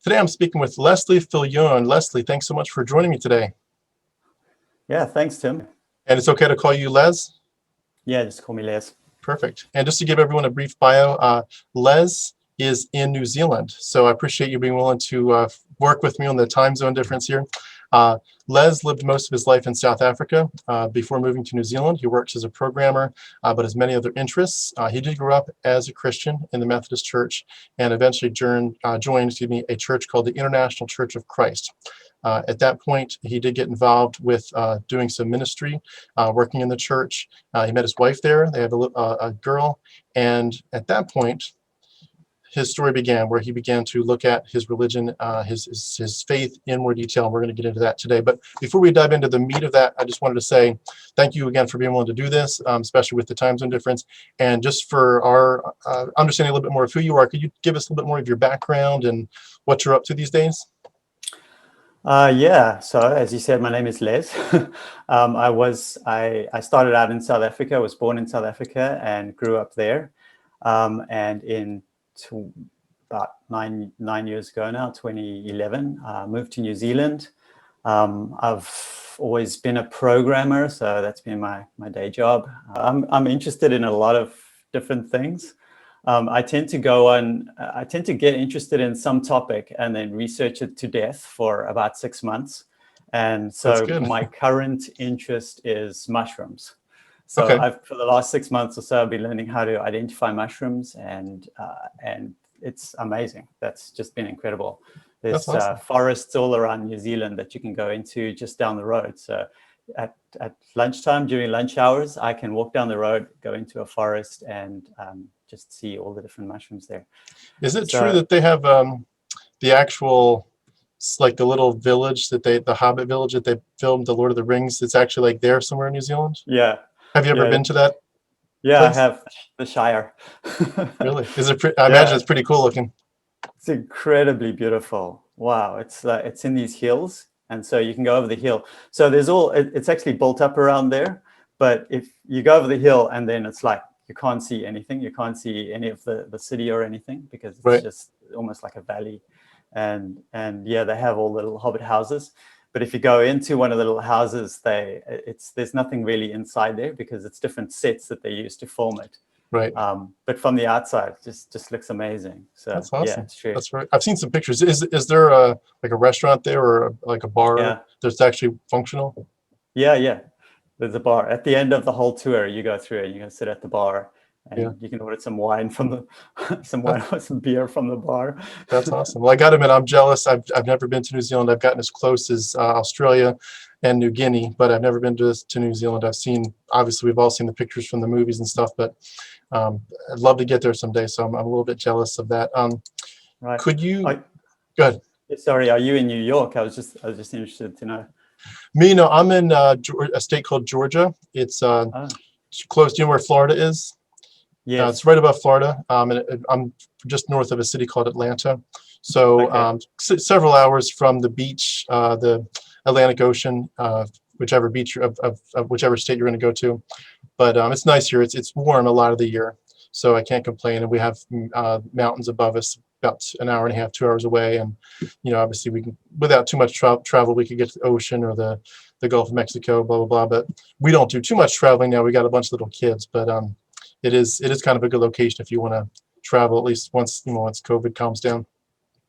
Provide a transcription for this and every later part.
Today I'm speaking with Leslie Viljoen. Leslie, thanks so much for joining me today. Yeah, thanks, Tim. And it's okay to call you Les? Yeah, just call me Les. Perfect. And just to give everyone a brief bio, Les is in New Zealand. So I appreciate you being willing to work with me on the time zone difference here. Les lived most of his life in South Africa before moving to New Zealand. He works as a programmer, but has many other interests. He did grow up as a Christian in the Methodist Church and eventually joined a church called the International Church of Christ. At that point, he did get involved with doing some ministry, working in the church. He met his wife there. They have a girl. And at that point, his story began, where he began to look at his religion, his faith in more detail, and we're going to get into that today. But before we dive into the meat of that, I just wanted to say thank you again for being willing to do this, especially with the time zone difference. And just for our understanding a little bit more of who you are, could you give us a little bit more of your background and what you're up to these days? Yeah, so as you said, my name is Les. I started out in South Africa. I was born in South Africa and grew up there. And about nine years ago now, 2011, moved to New Zealand. I've always been a programmer, so that's been my day job. I'm interested in a lot of different things. I tend to get interested in some topic and then research it to death for about 6 months. And so my current interest is mushrooms. So okay. for the last 6 months or so, I've been learning how to identify mushrooms, and it's amazing. That's just been incredible. There's awesome. Forests all around New Zealand that you can go into just down the road. So at lunchtime, during lunch hours, I can walk down the road, go into a forest, and just see all the different mushrooms there. Is it true that they have the actual, like the little village the Hobbit village that they filmed the Lord of the Rings? It's actually like there somewhere in New Zealand? Yeah. Have you ever been to that? Yeah, place? I have. The Shire. Really? Is it? I imagine it's pretty cool looking. It's incredibly beautiful. Wow, it's in these hills, and so you can go over the hill. So it's actually built up around there, but if you go over the hill and then it's like you can't see anything, you can't see any of the city or anything, because it's just almost like a valley. And yeah, they have all the little hobbit houses. But if you go into one of the little houses, there's nothing really inside there, because it's different sets that they use to form it. Right. But from the outside, it just looks amazing. So that's awesome. Yeah, it's true. That's right. I've seen some pictures. Is there like a restaurant there or like a bar that's actually functional? Yeah. There's a bar at the end of the whole tour. You go through and you can sit at the bar, and you can order some wine from some beer from the bar. That's awesome. Well, I got to admit, I'm jealous. I've never been to New Zealand. I've gotten as close as Australia and New Guinea, but I've never been to New Zealand. Obviously, we've all seen the pictures from the movies and stuff, but I'd love to get there someday. So I'm a little bit jealous of that. Right. Could you? Go ahead. Sorry, are you in New York? I was just interested to know. Me, no, I'm in a state called Georgia. It's close. Do you know where Florida is? Yes. It's right above Florida. And I'm just north of a city called Atlanta. So several hours from the beach, the Atlantic Ocean, whichever beach of whichever state you're going to go to. But it's nice here. It's warm a lot of the year, so I can't complain. And we have mountains above us, about an hour and a half, 2 hours away. And obviously we can, without too much travel, we could get to the ocean or the Gulf of Mexico, blah blah blah. But we don't do too much traveling now. We got a bunch of little kids, but it is kind of a good location if you want to travel, at least once COVID calms down.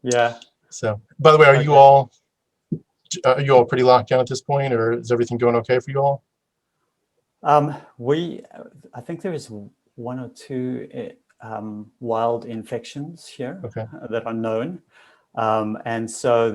Yeah. So, by the way, are you all pretty locked down at this point, or is everything going okay for you all? I think there is one or two wild infections here that are known, and so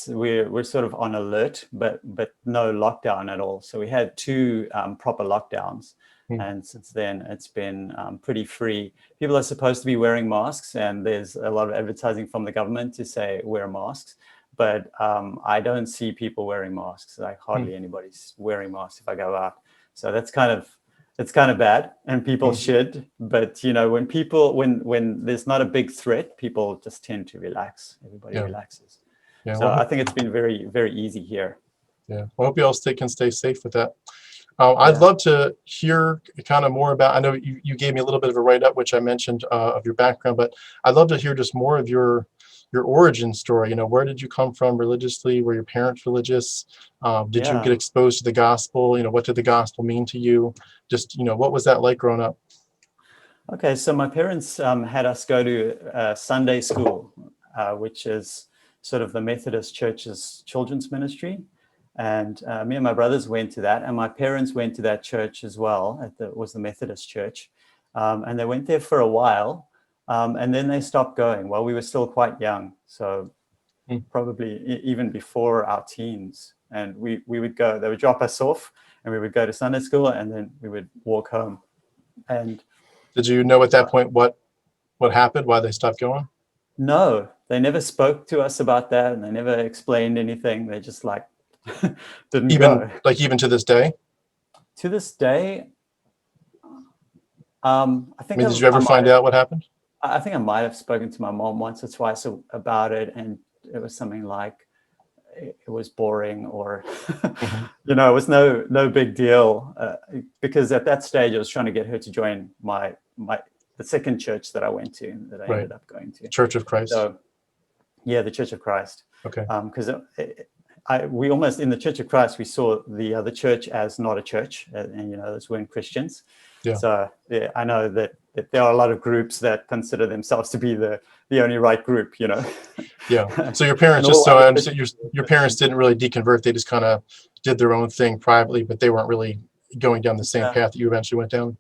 we're sort of on alert, but no lockdown at all. So we had 2 proper lockdowns, and since then it's been pretty free. People are supposed to be wearing masks, and there's a lot of advertising from the government to say wear masks, but I don't see people wearing masks. Like hardly anybody's wearing masks if I go out. So it's kind of bad, and people should. But when there's not a big threat, people just tend to relax. Everybody relaxes. Yeah, so I think it's been very, very easy here. Yeah, well, I hope you all can stay safe with that. I'd love to hear kind of more about. I know you gave me a little bit of a write-up, which I mentioned of your background, but I'd love to hear just more of your your origin story. Where did you come from religiously? Were your parents religious? Did you get exposed to the gospel? What did the gospel mean to you? Just, what was that like growing up? Okay, so my parents had us go to Sunday school, which is sort of the Methodist Church's children's ministry. And me and my brothers went to that, and my parents went to that church as well. It was the Methodist church. And they went there for a while, and then they stopped going while we were still quite young. So probably even before our teens. And we would go, they would drop us off, and we would go to Sunday school, and then we would walk home. And did you know at that point what happened, why they stopped going? No, they never spoke to us about that, and they never explained anything. They just didn't go. Even to this day? To this day, I think. Did you ever find out what happened? I think I might have spoken to my mom once or twice about it, and it was something like it was boring, or it was no big deal, because at that stage I was trying to get her to join the second church that I went to, that I ended up going to. Church of Christ. So, yeah, the Church of Christ. Okay. Because we almost, in the Church of Christ, we saw the other church as not a church, and those weren't Christians. Yeah. So yeah, I know that there are a lot of groups that consider themselves to be the only right group. Yeah. So your parents, just so I understand, your parents didn't really deconvert; they just kind of did their own thing privately, but they weren't really going down the same path that you eventually went down.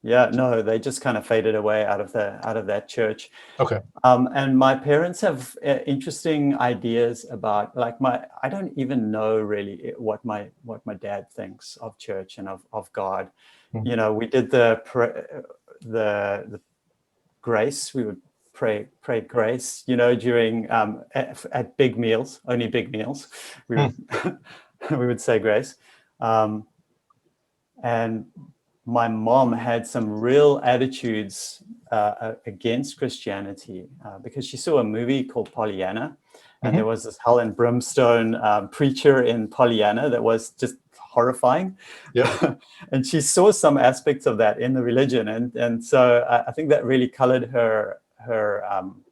Yeah, no, they just kind of faded away out of that church. Okay. And my parents have interesting ideas about, I don't even know really what my dad thinks of church and of God. Mm-hmm. We did the grace. We would pray grace, during at big meals, only big meals. We would we would say grace, and my mom had some real attitudes against Christianity, because she saw a movie called Pollyanna, and there was this hell and brimstone preacher in Pollyanna that was just horrifying. Yeah. And she saw some aspects of that in the religion, and so I think that really colored her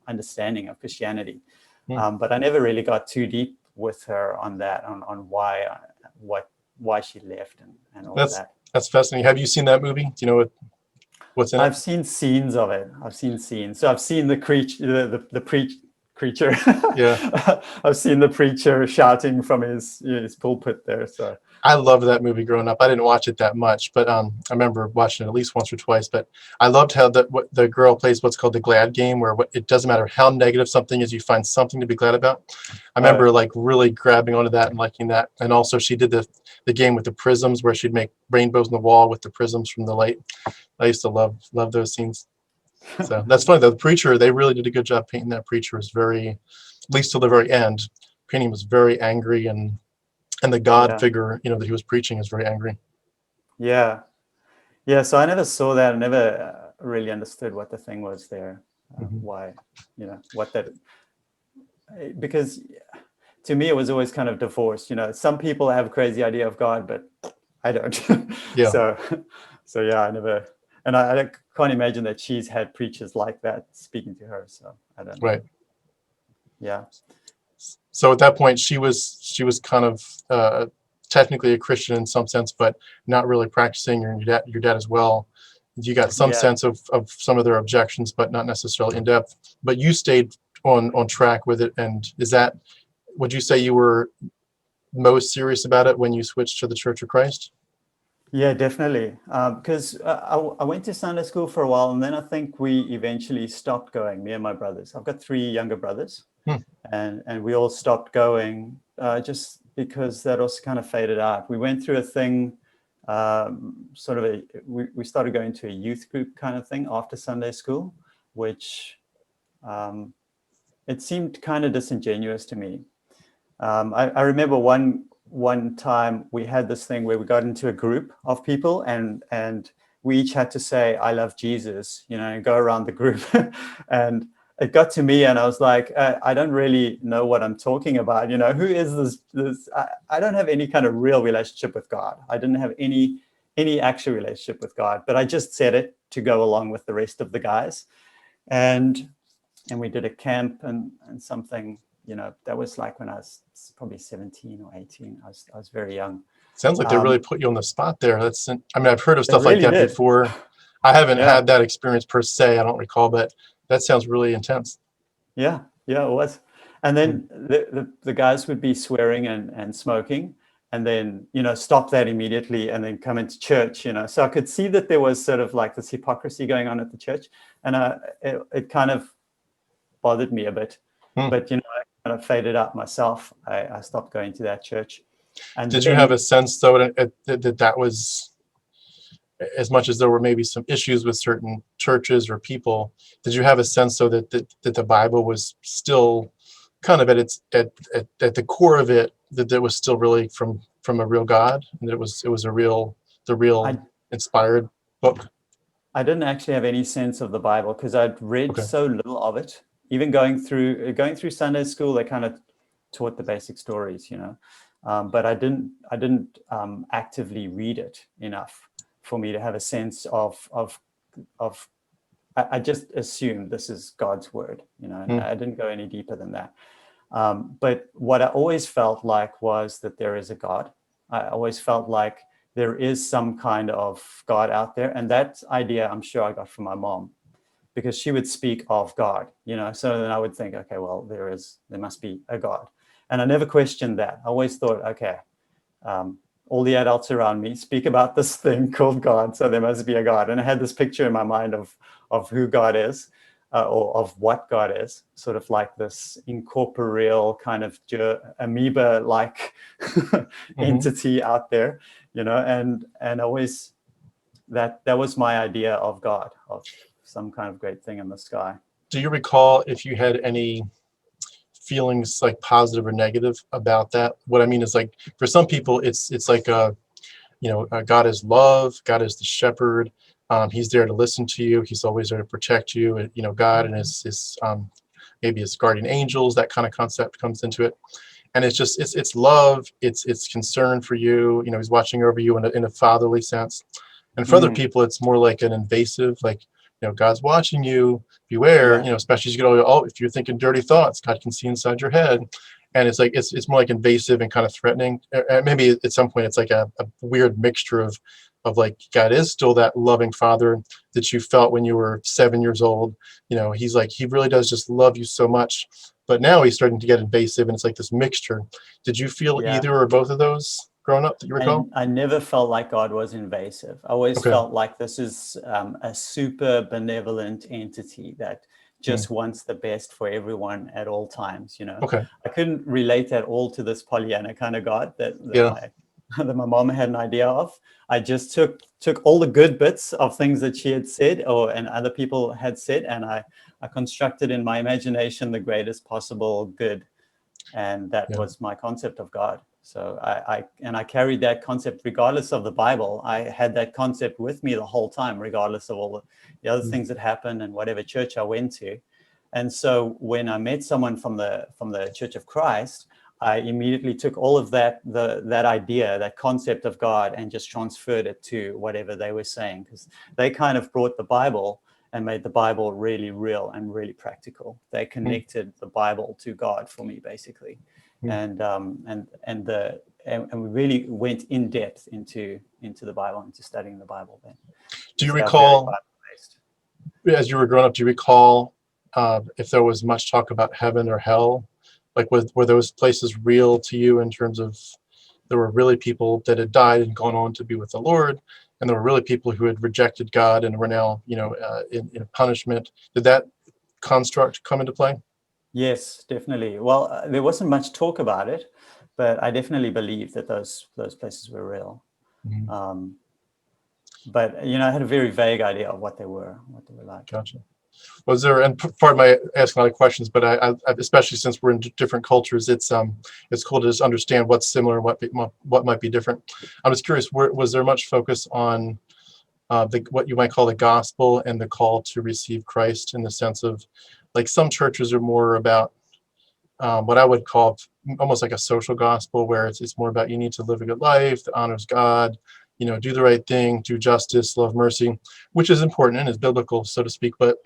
understanding of Christianity. But I never really got too deep with her on that, on why she left and all that. That's fascinating. Have you seen that movie? Do you know what's in it? I've seen scenes of it. So I've seen the preacher. Yeah. I've seen the preacher shouting from his pulpit there. So I loved that movie growing up. I didn't watch it that much, but I remember watching it at least once or twice. But I loved how the girl plays what's called the glad game, where it doesn't matter how negative something is, you find something to be glad about. I remember really grabbing onto that and liking that. And also she did the game with the prisms, where she'd make rainbows on the wall with the prisms from the light. I used to love those scenes. So that's funny. The preacher, they really did a good job painting that preacher. Was very, at least till the very end, painting was very angry, and the God figure, that he was preaching is very angry. Yeah. So I never saw that. I never really understood what the thing was there. Why, what that, because to me, it was always kind of divorced. Some people have a crazy idea of God, but I don't. Yeah. So yeah, I never, and I can't imagine that she's had preachers like that speaking to her. So I don't know. Right. Yeah. So at that point, she was kind of technically a Christian in some sense, but not really practicing. And your dad as well. You got some sense of some of their objections, but not necessarily in depth. But you stayed on track with it. And would you say you were most serious about it when you switched to the Church of Christ? Yeah, definitely. Because I went to Sunday school for a while, and then I think we eventually stopped going, me and my brothers. I've got 3 younger brothers, and we all stopped going just because that also kind of faded out. We went through a thing, we started going to a youth group kind of thing after Sunday school, which it seemed kind of disingenuous to me. I remember one time we had this thing where we got into a group of people, and we each had to say, "I love Jesus," and go around the group. And it got to me, and I was like, I don't really know what I'm talking about. Who is this? I don't have any kind of real relationship with God. I didn't have any actual relationship with God, but I just said it to go along with the rest of the guys. And we did a camp and something, that was like when I was probably 17 or 18. I was very young. Sounds like they really put you on the spot there. I've heard of stuff really like that did. before. I haven't Yeah. had that experience per se. I don't recall, but that sounds really intense. Yeah, it was. And then the guys would be swearing and smoking, and then, stop that immediately and then come into church, So I could see that there was sort of like this hypocrisy going on at the church, and it kind of bothered me a bit. But, I kind of faded out myself. I stopped going to that church. And did you have a sense, though, that was, as much as there were maybe some issues with certain churches or people, did you have a sense, though, that the Bible was still kind of at the core of it, that it was still really from a real God, and it was the real inspired book? I didn't actually have any sense of the Bible because I'd read so little of it. Even going through Sunday school, they kind of taught the basic stories, but I didn't actively read it enough for me to have a sense of. I just assumed this is God's word, and I didn't go any deeper than that. But what I always felt like was that there is a God. I always felt like there is some kind of God out there, and that idea I'm sure I got from my mom, because she would speak of God, So then I would think, okay, well, there must be a God, and I never questioned that. I always thought, okay, all the adults around me speak about this thing called God, so there must be a God. And I had this picture in my mind of who God is, or of what God is, sort of like this incorporeal kind of amoeba-like entity out there, and always that was my idea of God, of some kind of great thing in the sky. Do you recall if you had any feelings, like positive or negative, about that? What I mean is, like, for some people it's like God is love, God is the shepherd, he's there to listen to you, he's always there to protect you, God and his maybe his guardian angels, that kind of concept comes into it, and it's just it's love, it's concern for you, he's watching over you in a fatherly sense. And for other people, it's more like an invasive, like, God's watching you, beware, especially as you get older, if you're thinking dirty thoughts, God can see inside your head. And it's like, it's more like invasive and kind of threatening. And maybe at some point it's like a weird mixture of like, God is still that loving father that you felt when you were 7 years old. He's like, he really does just love you so much. But now he's starting to get invasive, and it's like this mixture. Did you feel either or both of those growing up that you recall? I never felt like God was invasive. I always felt like this is a super benevolent entity that just wants the best for everyone at all times, I couldn't relate at all to this Pollyanna kind of God that my mom had an idea of. I just took all the good bits of things that she had said and other people had said, and I constructed in my imagination the greatest possible good. And that was my concept of God. So I carried that concept regardless of the Bible. I had that concept with me the whole time, regardless of all the other things that happened and whatever church I went to. And so when I met someone from the Church of Christ, I immediately took all of that idea, that concept of God, and just transferred it to whatever they were saying, because they kind of brought the Bible and made the Bible really real and really practical. They connected the Bible to God for me, basically. And we really went in depth into the Bible, into studying the Bible then. Do you recall, as you were growing up, if there was much talk about heaven or hell? Like, were those places real to you, in terms of there were really people that had died and gone on to be with the Lord, and there were really people who had rejected God and were now, in punishment? Did that construct come into play? Yes, definitely. Well, there wasn't much talk about it, but I definitely believe that those places were real. But I had a very vague idea of what they were like. Gotcha. Was there, and pardon my asking a lot of questions, but I especially since we're in different cultures, it's cool to just understand what's similar and what might be different. I'm just curious, was there much focus on what you might call the gospel and the call to receive Christ, in the sense of, like, some churches are more about what I would call almost like a social gospel, where it's more about, you need to live a good life that honors God, do the right thing, do justice, love mercy, which is important and is biblical, so to speak. But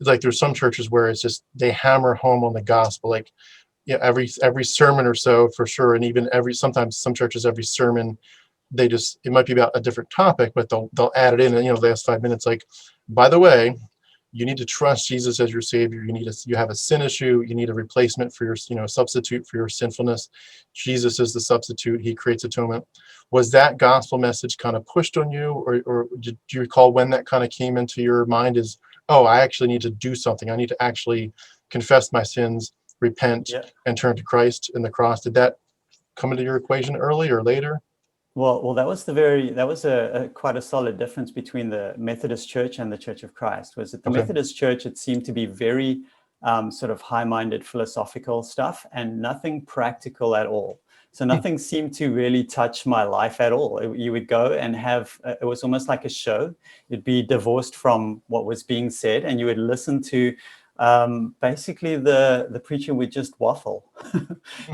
like there's some churches where it's just they hammer home on the gospel, like every sermon or so for sure, and even sometimes some churches every sermon it might be about a different topic, but they'll add it in, and the last 5 minutes, like, by the way, you need to trust Jesus as your Savior. You have a sin issue. You need a replacement for your, substitute for your sinfulness. Jesus is the substitute. He creates atonement. Was that gospel message kind of pushed on you, or do you recall when that kind of came into your mind? Is, oh, I actually need to do something. I need to actually confess my sins, repent, and turn to Christ and the cross. Did that come into your equation early or later? Well, that was a quite a solid difference between the Methodist Church and the Church of Christ. Was that the Methodist Church, it seemed to be very sort of high-minded philosophical stuff and nothing practical at all. So nothing seemed to really touch my life at all. You would go and have, it was almost like a show. You'd be divorced from what was being said, and you would listen to basically the preacher would just waffle.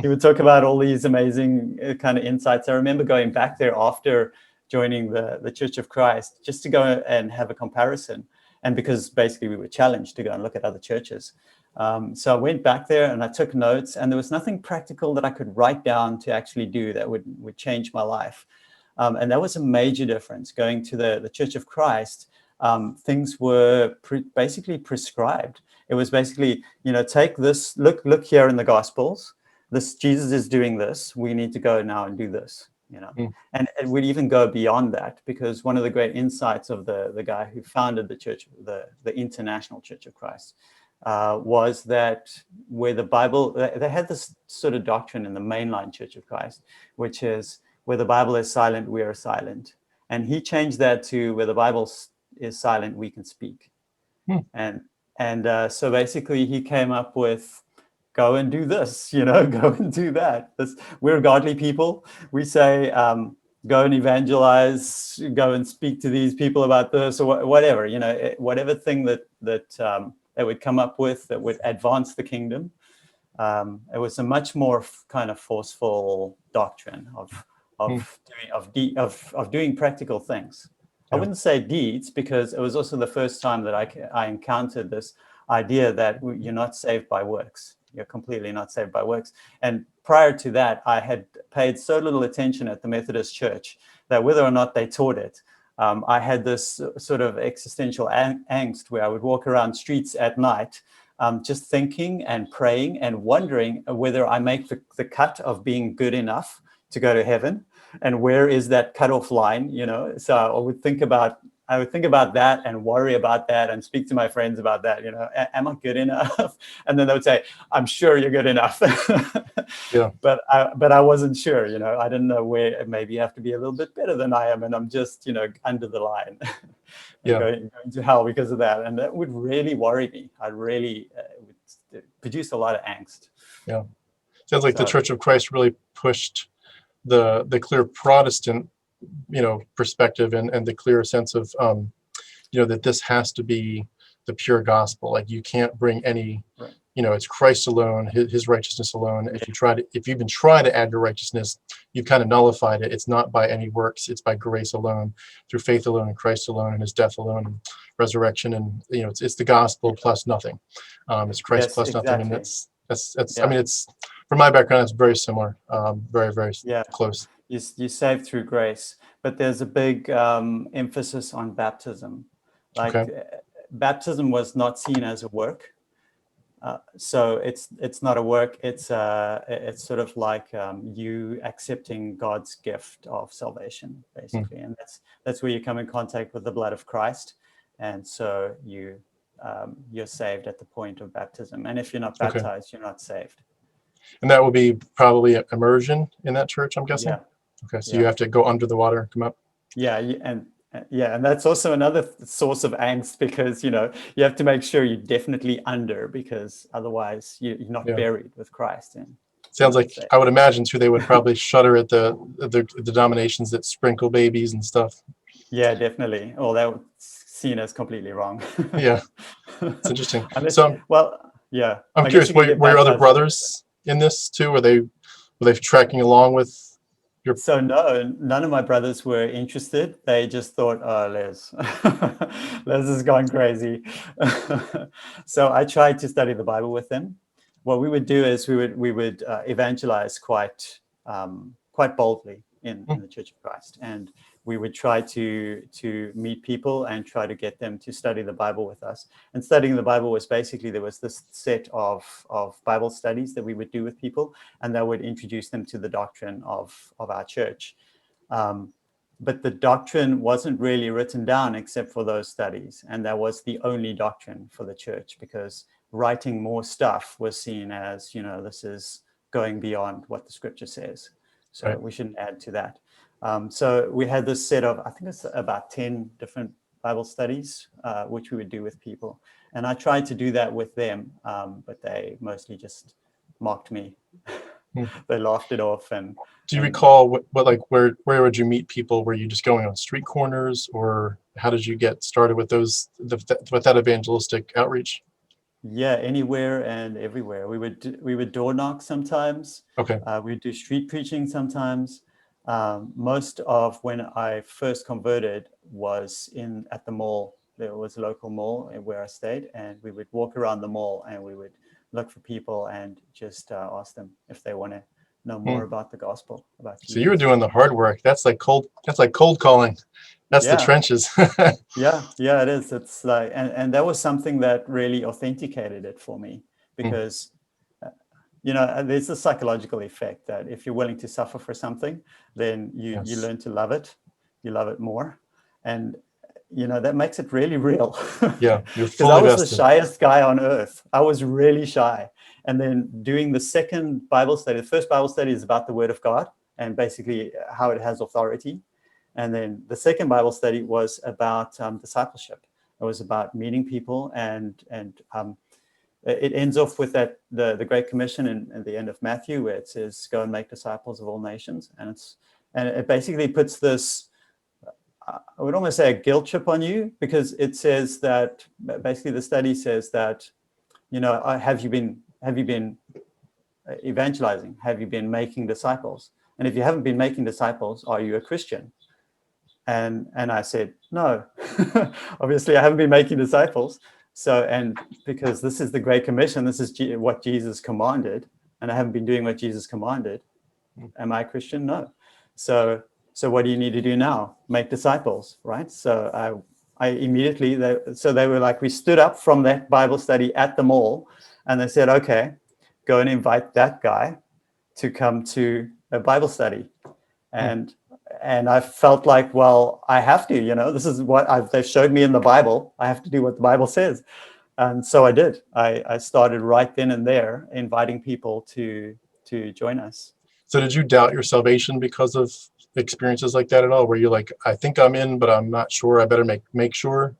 He would talk about all these amazing kind of insights. I remember going back there after joining the Church of Christ just to go and have a comparison. And because basically we were challenged to go and look at other churches. So I went back there and I took notes, and there was nothing practical that I could write down to actually do that would change my life. And that was a major difference. Going to the Church of Christ, things were basically prescribed. It was basically, take this, look here in the Gospels, this Jesus is doing this. We need to go now and do this, And it would even go beyond that, because one of the great insights of the guy who founded the church, the International Church of Christ, was that where the Bible, they had this sort of doctrine in the mainline Church of Christ, which is where the Bible is silent, we are silent. And he changed that to where the Bible is silent, we can speak. And so basically he came up with, go and do this, go and do that. We're godly people. We say, go and evangelize, go and speak to these people about this, or whatever, whatever thing that they would come up with that would advance the kingdom. It was a much more kind of forceful doctrine of doing practical things. I wouldn't say deeds, because it was also the first time that I encountered this idea that you're not saved by works. You're completely not saved by works. And prior to that, I had paid so little attention at the Methodist Church that whether or not they taught it, I had this sort of existential angst where I would walk around streets at night, just thinking and praying and wondering whether I make the cut of being good enough to go to heaven, and where is that cutoff line, So I would think about that and worry about that and speak to my friends about that, am I good enough? And then they would say, I'm sure you're good enough. But I wasn't sure, I didn't know where. Maybe you have to be a little bit better than I am, and I'm just, under the line. Going to hell because of that. And that would really worry me. It would produce a lot of angst. Sounds like the Church of Christ really pushed the clear Protestant perspective and the clear sense of that this has to be the pure gospel. Like, you can't bring any it's Christ alone, his righteousness alone. If you even try to add your righteousness, you've kind of nullified it. It's not by any works, it's by grace alone, through faith alone, in Christ alone, and his death alone, and resurrection. And it's the gospel plus nothing. It's Christ plus nothing. And that's I mean, it's, from my background, it's very similar. Very, very close. You're saved through grace, but there's a big emphasis on baptism. Baptism was not seen as a work. So it's not a work. It's sort of like you accepting God's gift of salvation, basically, and that's where you come in contact with the blood of Christ, and so you're saved at the point of baptism. And if you're not baptized, you're not saved. And that will be probably immersion in that church, I'm guessing. Okay, so you have to go under the water, come up. And that's also another source of angst, because you have to make sure you're definitely under, because otherwise you're not buried with Christ. And sounds like, I would imagine too, they would probably shudder at the denominations that sprinkle babies and stuff. Yeah, definitely. Well, that was seen as completely wrong. It's interesting. I'm curious, were your other brothers in this too? Were they tracking along with So no, none of my brothers were interested. They just thought, oh, Les, Les is gone crazy. So I tried to study the Bible with them. What we would do is we would evangelize quite boldly in the Church of Christ, and we would try to meet people and try to get them to study the Bible with us. And studying the Bible was basically, there was this set of Bible studies that we would do with people, and that would introduce them to the doctrine of our church. But the doctrine wasn't really written down except for those studies, and that was the only doctrine for the church, because writing more stuff was seen as, this is going beyond what the scripture says. So right. We shouldn't add to that. So we had this set of, I think it's about 10 different Bible studies, which we would do with people. And I tried to do that with them, but they mostly just mocked me. They laughed it off. And do you recall where would you meet people? Were you just going on street corners, or how did you get started with with that evangelistic outreach? Yeah, anywhere and everywhere. We would door knock sometimes. Okay. We'd do street preaching sometimes. Most of when I first converted was at the mall. There was a local mall where I stayed, and we would walk around the mall and we would look for people and just ask them if they want to know more about the gospel. So you were doing the hard work. That's like cold calling. That's the trenches. Yeah, it is. It's like, and that was something that really authenticated it for me, because there's a psychological effect that if you're willing to suffer for something, then you learn to love it. You love it more. And, that makes it really real. Yeah, you're because I was the shyest guy on earth. I was really shy. And then doing the second Bible study, the first Bible study is about the Word of God and basically how it has authority. And then the second Bible study was about discipleship. It was about meeting people, and it ends off with the Great Commission in the end of Matthew, where it says, "Go and make disciples of all nations." And it basically puts this, I would almost say, a guilt trip on you, because it says that basically the study says that, have you been evangelizing? Have you been making disciples? And if you haven't been making disciples, are you a Christian? And I said, no, obviously I haven't been making disciples. So, and because this is the Great Commission, this is what Jesus commanded, and I haven't been doing what Jesus commanded. Am I a Christian? No. So what do you need to do now? Make disciples, right? So I immediately, they were like, we stood up from that Bible study at the mall, and they said, okay, go and invite that guy to come to a Bible study. And I felt like, well, I have to, this is what they've showed me in the Bible. I have to do what the Bible says. And so I did. I started right then and there inviting people to join us. So did you doubt your salvation because of experiences like that at all? Were you like, I think I'm in, but I'm not sure. I better make sure?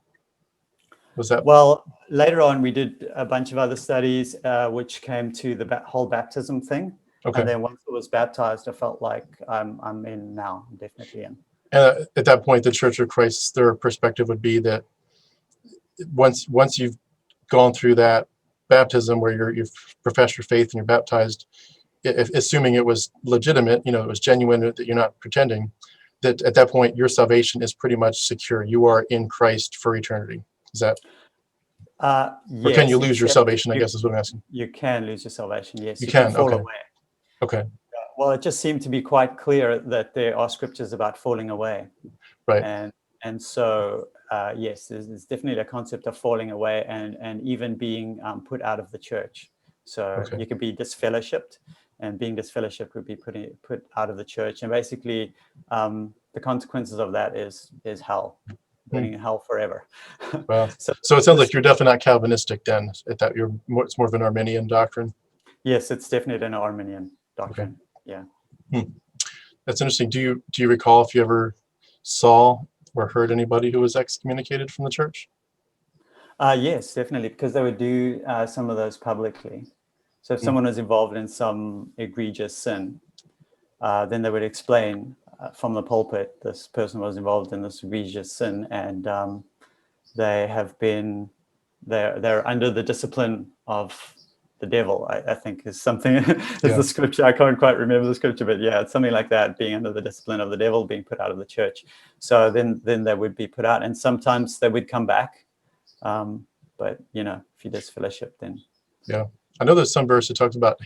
Was that? Well, later on, we did a bunch of other studies, which came to the whole baptism thing. Okay. And then once I was baptized, I felt like I'm in now. I'm definitely in. And at that point, the Church of Christ, their perspective would be that once you've gone through that baptism where you've professed your faith and you're baptized, assuming it was legitimate, it was genuine, that you're not pretending, that at that point your salvation is pretty much secure. You are in Christ for eternity. Is that? Yes, or can you lose your salvation? I guess is what I'm asking. You can lose your salvation. Yes, you can fall okay. away. Okay. Well, it just seemed to be quite clear that there are scriptures about falling away. Right. And so, yes, there's definitely a concept of falling away and even being put out of the church. So you could be disfellowshipped, and being disfellowshipped would be put out of the church. And basically, the consequences of that is hell, burning in hell forever. Wow. So it sounds like you're definitely not Calvinistic then. It's more of an Arminian doctrine. Yes, it's definitely an Arminian doctrine. Okay. Yeah. That's interesting. Do you recall if you ever saw or heard anybody who was excommunicated from the church? Yes, definitely, because they would do some of those publicly. So if someone was involved in some egregious sin, then they would explain from the pulpit, this person was involved in this egregious sin, and they're under the discipline of the devil, I think is something, is Yeah. the scripture. I can't quite remember the scripture, but yeah, it's something like that, being under the discipline of the devil, being put out of the church. So then they would be put out, and sometimes they would come back. But, you know, if you disfellowship, then. Yeah. I know there's some verse that talks about,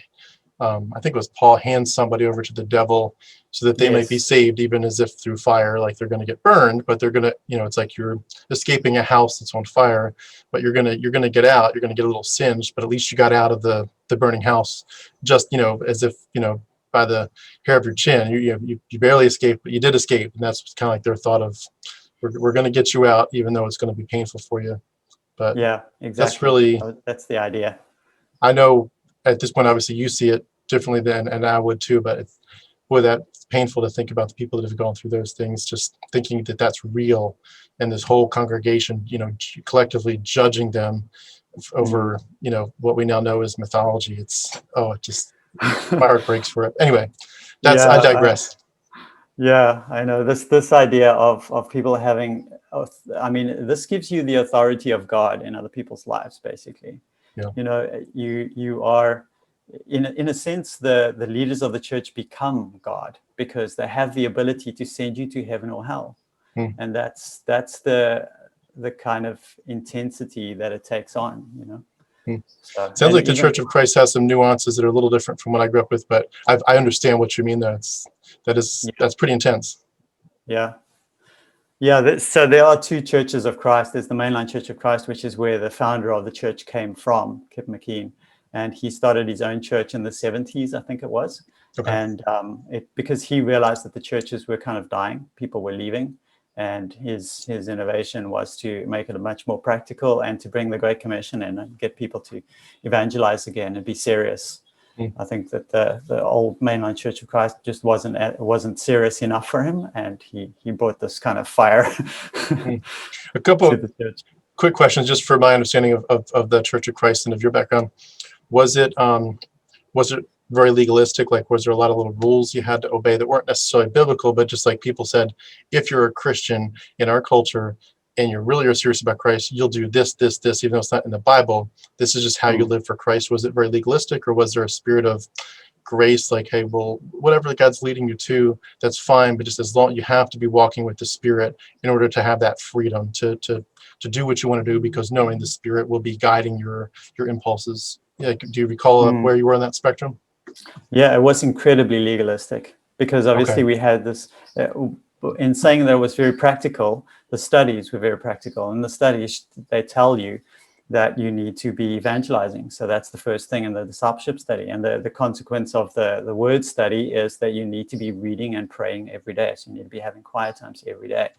I think it was Paul hands somebody over to the devil so that they might be Yes. saved, even as if through fire, like they're going to get burned, but they're going to, you know, it's like you're escaping a house that's on fire, but you're going to get out, you're going to get a little singed, but at least you got out of the burning house, just, you know, as if, you know, by the hair of your chin. You barely escaped, but you did escape. And that's kind of like their thought of, we're going to get you out, even though it's going to be painful for you. But Yeah, exactly. that's really, that's the idea. I know at this point, obviously you see it differently than, and I would too, but it's, boy, that's painful to think about the people that have gone through those things, just thinking that that's real, and this whole congregation, you know, collectively judging them over, you know, what we now know as mythology. It's, it just, my heart breaks for it. Anyway, that's, I digress. Yeah, I know this idea of people having, I mean, this gives you the authority of God in other people's lives, basically. Yeah. You know, you are, in a sense, the leaders of the church become God, because they have the ability to send you to heaven or hell. And that's the kind of intensity that it takes on, you know. So, sounds like the Church of Christ has some nuances that are a little different from what I grew up with, but I understand what you mean. That's pretty intense. Yeah. Yeah, so there are two churches of Christ. There's the mainline Church of Christ, which is where the founder of the church came from, Kip McKean. And he started his own church in the 70s, I think it was. Okay. And because he realized that the churches were kind of dying, people were leaving. And his innovation was to make it much more practical and to bring the Great Commission in and get people to evangelize again and be serious. I think that the old mainline Church of Christ just wasn't serious enough for him, and he brought this kind of fire. A couple to the church. Quick questions, just for my understanding of the Church of Christ and of your background. Was it very legalistic? Like, was there a lot of little rules you had to obey that weren't necessarily biblical, but just like people said, if you're a Christian in our culture and you're really serious about Christ, you'll do this, even though it's not in the Bible. This is just how you live for Christ. Was it very legalistic, or was there a spirit of grace, like, hey, well, whatever God's leading you to, that's fine, but just as long, you have to be walking with the Spirit in order to have that freedom to do what you want to do, because knowing the Spirit will be guiding your impulses. Yeah, do you recall where you were on that spectrum? Yeah, it was incredibly legalistic, because obviously we had this, in saying that it was very practical, the studies were very practical. And the studies, they tell you that you need to be evangelizing. So that's the first thing in the discipleship study. And the consequence of the word study is that you need to be reading and praying every day. So you need to be having quiet times every day.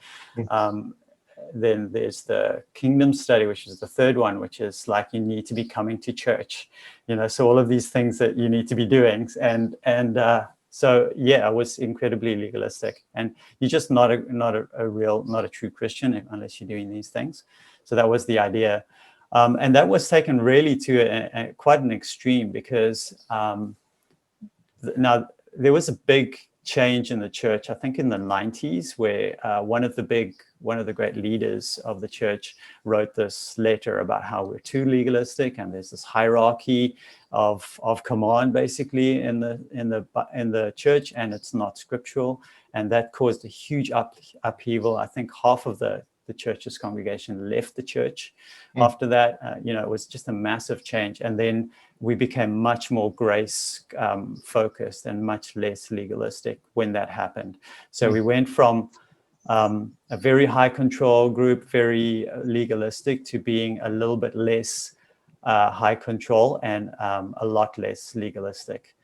Then there's the kingdom study, which is the third one, which is like, you need to be coming to church, you know, so all of these things that you need to be doing. So yeah, I was incredibly legalistic, and you're just not a true Christian unless you're doing these things. So that was the idea. And that was taken really to quite an extreme, because now there was a big change in the church, I think in the 90s, where one of the great leaders of the church wrote this letter about how we're too legalistic, and there's this hierarchy of command basically in the church, and it's not scriptural, and that caused a huge upheaval. I think half of the church's congregation left the church after that. It was just a massive change. And then we became much more grace focused and much less legalistic when that happened. So we went from a very high control group, very legalistic, to being a little bit less high control and a lot less legalistic.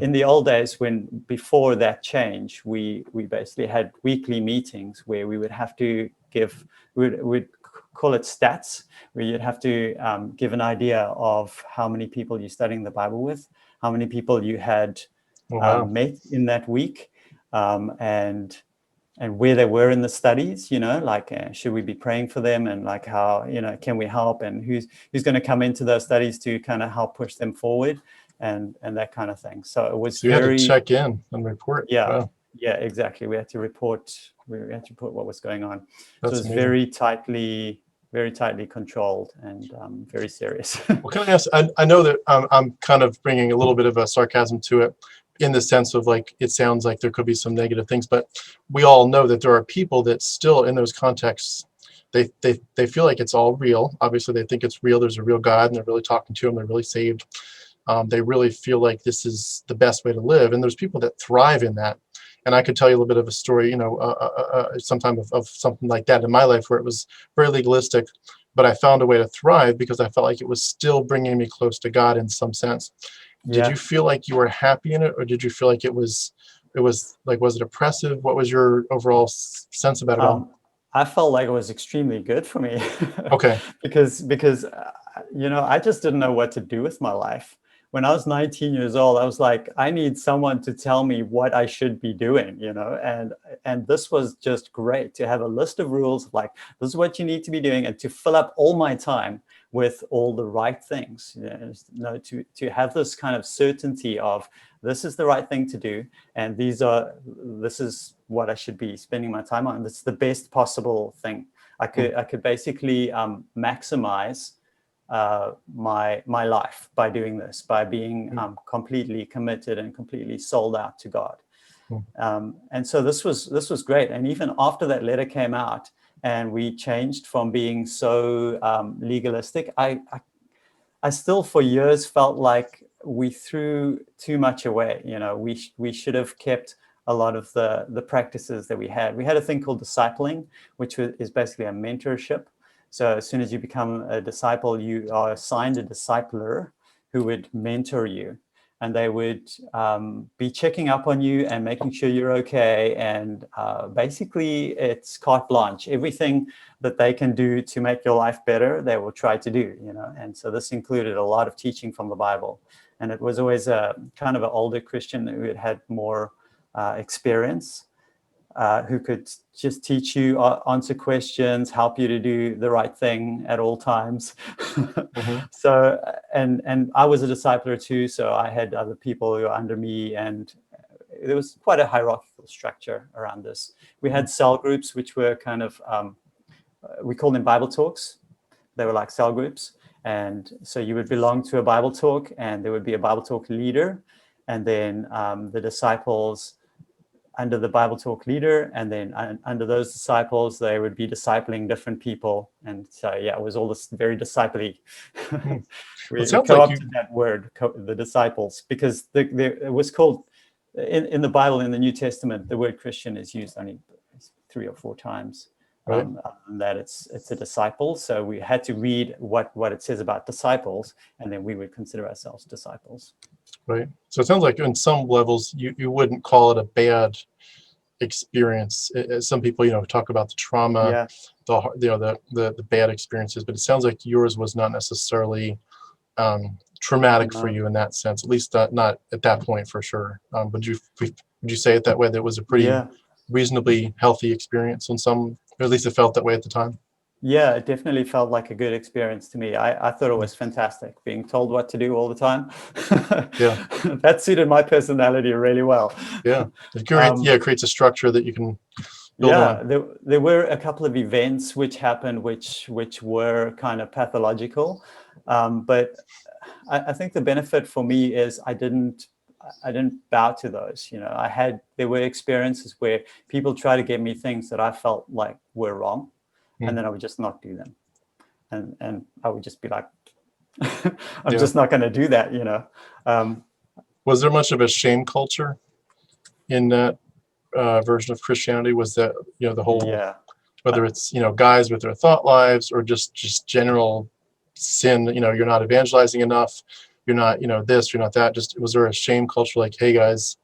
In the old days, before that change, we basically had weekly meetings where we would have to we'd call it stats, where you'd have to give an idea of how many people you're studying the Bible with, how many people you had met in that week, and where they were in the studies, like should we be praying for them, and like how, can we help, and who's going to come into those studies to kind of help push them forward, and that kind of thing. So it was you had to check in and report. Yeah, exactly. We had to report what was going on. That's so it was amazing. very tightly very tightly controlled and very serious. Well, can I ask, I know that I'm kind of bringing a little bit of a sarcasm to it in the sense of like, it sounds like there could be some negative things, but we all know that there are people that still in those contexts, they feel like it's all real. Obviously, they think it's real. There's a real God and they're really talking to him. They're really saved. They really feel like this is the best way to live. And there's people that thrive in that. And I could tell you a little bit of a story, sometime of something like that in my life where it was very legalistic, but I found a way to thrive because I felt like it was still bringing me close to God in some sense. Did you feel like you were happy in it, or did you feel like it was like, was it oppressive? What was your overall sense about it all? I felt like it was extremely good for me. Okay. because I just didn't know what to do with my life. When I was 19 years old, I was like, I need someone to tell me what I should be doing, and this was just great to have a list of rules, like this is what you need to be doing, and to fill up all my time with all the right things, to have this kind of certainty of this is the right thing to do, and this is what I should be spending my time on. This is the best possible thing. I could basically maximize my life by doing this, by being completely committed and completely sold out to God. And so this was great. And even after that letter came out and we changed from being so legalistic, I still for years felt like we threw too much away. We should have kept a lot of the practices that we had. We had a thing called discipling, which is basically a mentorship. So as soon as you become a disciple, you are assigned a discipler who would mentor you. And they would be checking up on you and making sure you're okay. And basically, it's carte blanche. Everything that they can do to make your life better, they will try to do. And so this included a lot of teaching from the Bible. And it was always a kind of an older Christian who had more experience, who could just teach you, answer questions, help you to do the right thing at all times. So, and I was a discipler too, so I had other people who were under me, and there was quite a hierarchical structure around this. We had cell groups, which were kind of, we called them Bible talks. They were like cell groups. And so you would belong to a Bible talk, and there would be a Bible talk leader, and then the disciples under the Bible talk leader, and then under those disciples, they would be discipling different people. And so, it was all this very disciple-y. We co-opted that word, the disciples, because it was called, in the Bible, in the New Testament, the word Christian is used only 3 or 4 times. Right. That it's a disciple. So we had to read what it says about disciples, and then we would consider ourselves disciples. Right. So it sounds like in some levels you wouldn't call it a bad experience. Some people, talk about the trauma, the bad experiences, but it sounds like yours was not necessarily traumatic for you in that sense. At least not at that point, for sure. Would you say it that way? That was a pretty reasonably healthy experience on some, or at least it felt that way at the time. Yeah, it definitely felt like a good experience to me. I thought it was fantastic, being told what to do all the time. Yeah. That suited my personality really well. Yeah. It creates a structure that you can build on. There were a couple of events which happened which were kind of pathological. But I think the benefit for me is I didn't bow to those. There were experiences where people try to get me things that I felt like were wrong. And then I would just not do them. And I would just be like, I'm just not going to do that, Was there much of a shame culture in that version of Christianity? Was that, the whole, whether it's, guys with their thought lives or just general sin, you're not evangelizing enough, you're not, this, you're not that. Just, was there a shame culture like, hey guys,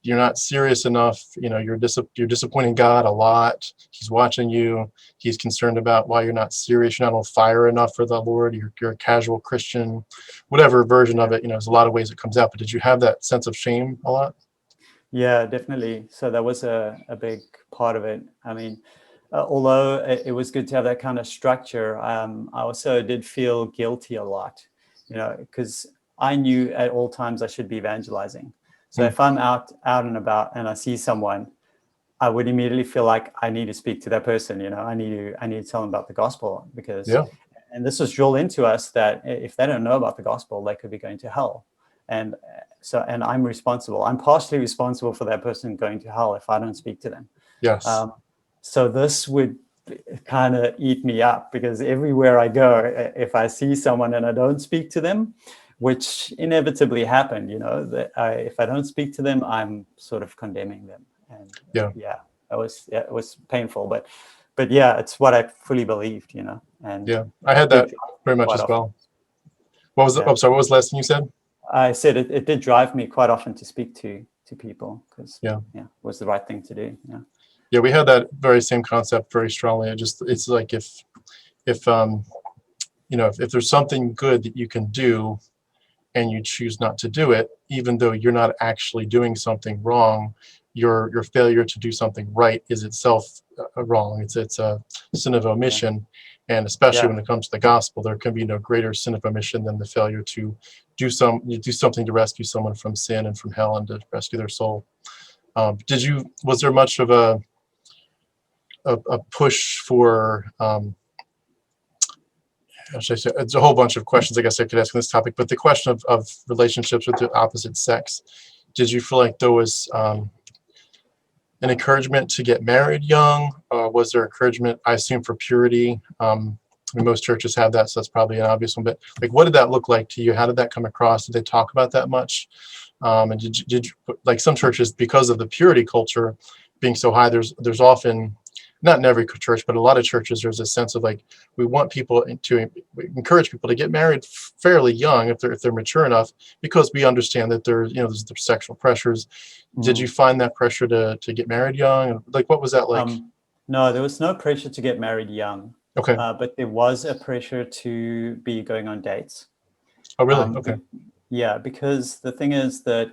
you're not serious enough, you're disappointing God a lot. He's watching you. He's concerned about why you're not serious. You're not on fire enough for the Lord. You're a casual Christian, whatever version of it, there's a lot of ways it comes out. But did you have that sense of shame a lot? Yeah, definitely. So that was a big part of it. I mean, although it was good to have that kind of structure, I also did feel guilty a lot, because I knew at all times I should be evangelizing. So if I'm out and about and I see someone, I would immediately feel like I need to speak to that person. I need to tell them about the gospel, because, and this was drilled into us that if they don't know about the gospel, they could be going to hell. And I'm responsible. I'm partially responsible for that person going to hell if I don't speak to them. Yes. So this would kind of eat me up, because everywhere I go, if I see someone and I don't speak to them, which inevitably happened, that if I don't speak to them, I'm sort of condemning them. And it was painful, but yeah, it's what I fully believed, and I had that very much as well. What was I'm sorry, what was the last thing you said? I said it did drive me quite often to speak to people, because it was the right thing to do. Yeah, we had that very same concept very strongly. It's like if there's something good that you can do and you choose not to do it, even though you're not actually doing something wrong, your failure to do something right is itself wrong. It's a sin of omission. And especially when it comes to the gospel, there can be no greater sin of omission than the failure to do something to rescue someone from sin and from hell and to rescue their soul. Was there much of a push for, it's a whole bunch of questions I guess I could ask on this topic, but the question of relationships with the opposite sex, did you feel like there was an encouragement to get married young? Was there encouragement, I assume, for purity? Most churches have that, so that's probably an obvious one, but like, what did that look like to you? How did that come across? Did they talk about that much? And did you, like some churches, because of the purity culture being so high, there's often, not in every church, but a lot of churches, there's a sense of like, we want people to encourage people to get married fairly young if they're mature enough, because we understand that there's sexual pressures. Did you find that pressure to get married young? Like, what was that like? No, there was no pressure to get married young. Okay. But there was a pressure to be going on dates. Oh, really? Okay. Yeah, because the thing is that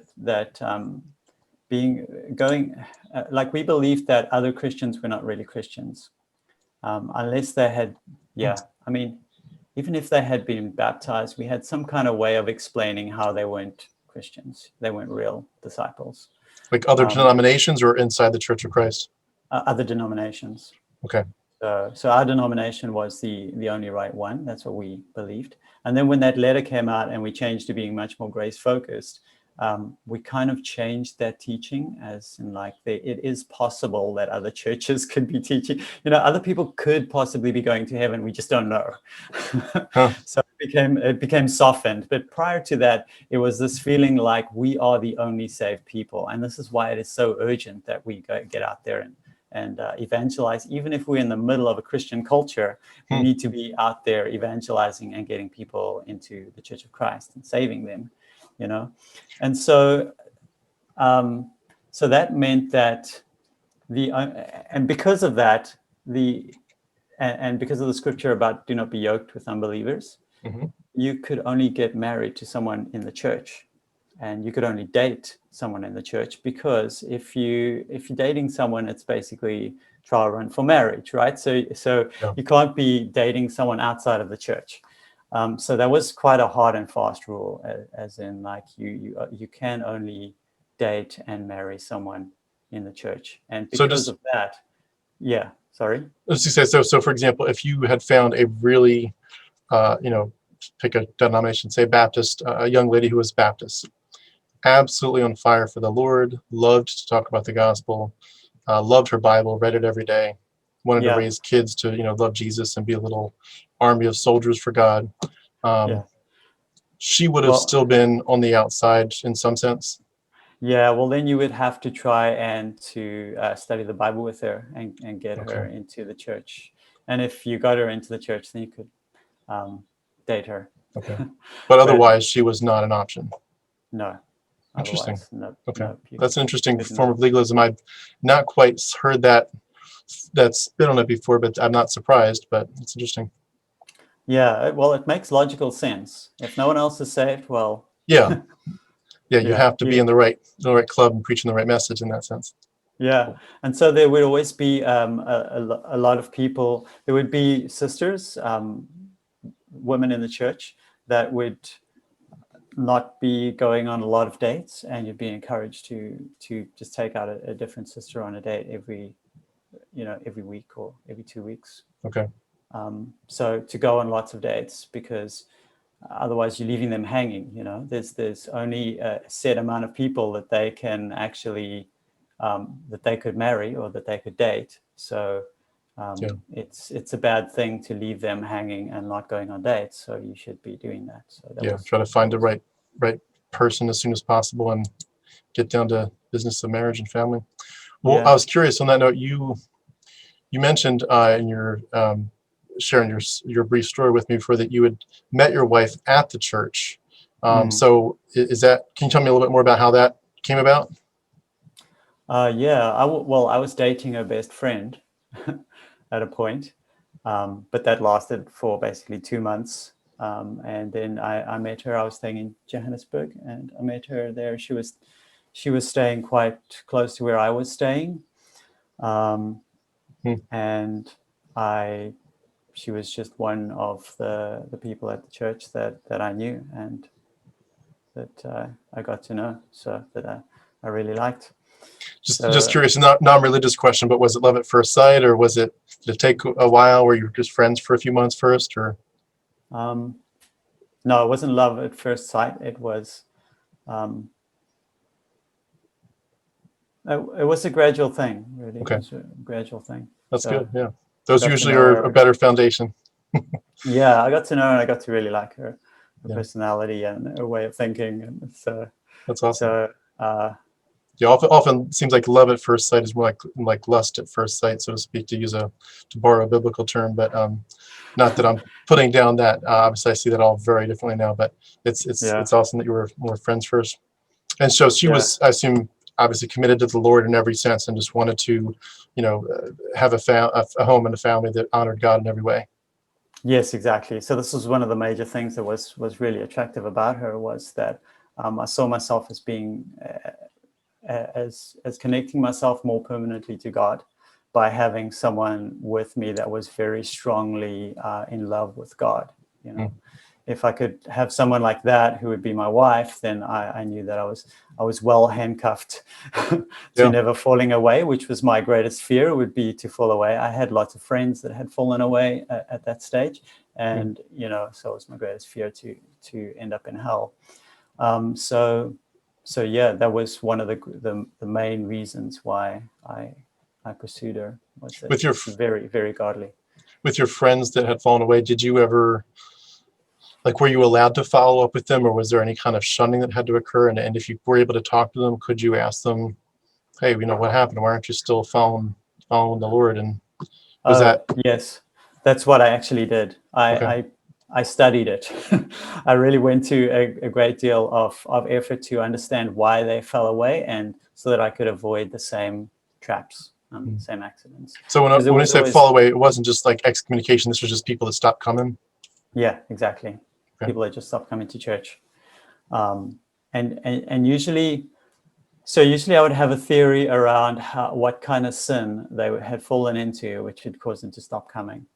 like we believed that other Christians were not really Christians, unless they had, I mean, even if they had been baptized, we had some kind of way of explaining how they weren't Christians. They weren't real disciples. Like other denominations or inside the Church of Christ? Other denominations. Okay. So our denomination was the only right one. That's what we believed. And then when that letter came out and we changed to being much more grace focused, we kind of changed that teaching, as in like it is possible that other churches could be teaching, other people could possibly be going to heaven. We just don't know. So it became softened. But prior to that, it was this feeling like we are the only saved people. And this is why it is so urgent that we get out there and evangelize. Even if we're in the middle of a Christian culture, we need to be out there evangelizing and getting people into the Church of Christ and saving them, And so that meant that and because of that, and because of the scripture about do not be yoked with unbelievers, you could only get married to someone in the church. And you could only date someone in the church, because if you're dating someone, it's basically trial run for marriage, right? So you can't be dating someone outside of the church. So that was quite a hard and fast rule, as in like you can only date and marry someone in the church. And because of that, sorry. Let's just say so. For example, if you had found a really, pick a denomination, say Baptist, a young lady who was Baptist, absolutely on fire for the Lord, loved to talk about the gospel, loved her Bible, read it every day, wanted to raise kids to, love Jesus and be a little army of soldiers for God. She would have still been on the outside in some sense. Yeah, well, then you would have to try and to study the Bible with her and get her into the church. And if you got her into the church, then you could date her. Okay. But otherwise, she was not an option. No. Interesting. Okay. That's an interesting form of legalism. I've not quite heard that spin on it before, but I'm not surprised, but it's interesting. Yeah, well, it makes logical sense. If no one else is saved, well... Yeah, you have to be in the right club and preaching the right message in that sense. Yeah, and so there would always be a lot of people. There would be sisters, women in the church that would not be going on a lot of dates, and you'd be encouraged to just take out a different sister on a date every week or every 2 weeks. Okay. So to go on lots of dates, because otherwise you're leaving them hanging. There's only a set amount of people that they can actually that they could marry or that they could date. So it's a bad thing to leave them hanging and not going on dates. So you should be doing that. So try to find the right person as soon as possible and get down to business of marriage and family. Well, I was curious on that note. You mentioned in your sharing your brief story with me before that you had met your wife at the church. So is that? Can you tell me a little bit more about how that came about? I was dating her best friend at a point, but that lasted for basically 2 months. And then I met her. I was staying in Johannesburg, and I met her there. She was staying quite close to where I was staying, and she was just one of the people at the church that I knew and that I got to know, so that I really liked. Just curious, non-religious question, but was it love at first sight, or did it take a while? Were you just friends for a few months first, or? No, it wasn't love at first sight. It was a gradual thing, really. Okay. It was a gradual thing. That's good. Yeah, those usually are a better foundation. Yeah, I got to know her and I got to really like her personality and her way of thinking, and so that's awesome. So often seems like love at first sight is more like lust at first sight, so to speak, to borrow a biblical term. But not that I'm putting down that. Obviously, I see that all very differently now. But it's awesome that you were more friends first. And so she was, I assume, obviously committed to the Lord in every sense, and just wanted to, have a home and a family that honored God in every way. Yes, exactly. So this was one of the major things that was really attractive about her, was that I saw myself as being as connecting myself more permanently to God by having someone with me that was very strongly in love with God. If I could have someone like that who would be my wife, then I knew that I was well handcuffed to never falling away, which was my greatest fear, would be to fall away. I had lots of friends that had fallen away at that stage, and so it was my greatest fear to end up in hell. So that was one of the main reasons why I pursued her, was that she was very, very godly. With your friends that had fallen away, did you ever, were you allowed to follow up with them, or was there any kind of shunning that had to occur? And if you were able to talk to them, could you ask them, hey, what happened? Why aren't you still following the Lord? And was that? Yes, that's what I actually did. I studied it. I really went to a great deal of effort to understand why they fell away, and so that I could avoid the same traps, the same accidents. So when you say fall away, it wasn't just like excommunication. This was just people that stopped coming? Yeah, exactly. Okay. People that just stopped coming to church. And usually I would have a theory around what kind of sin they had fallen into, which had caused them to stop coming.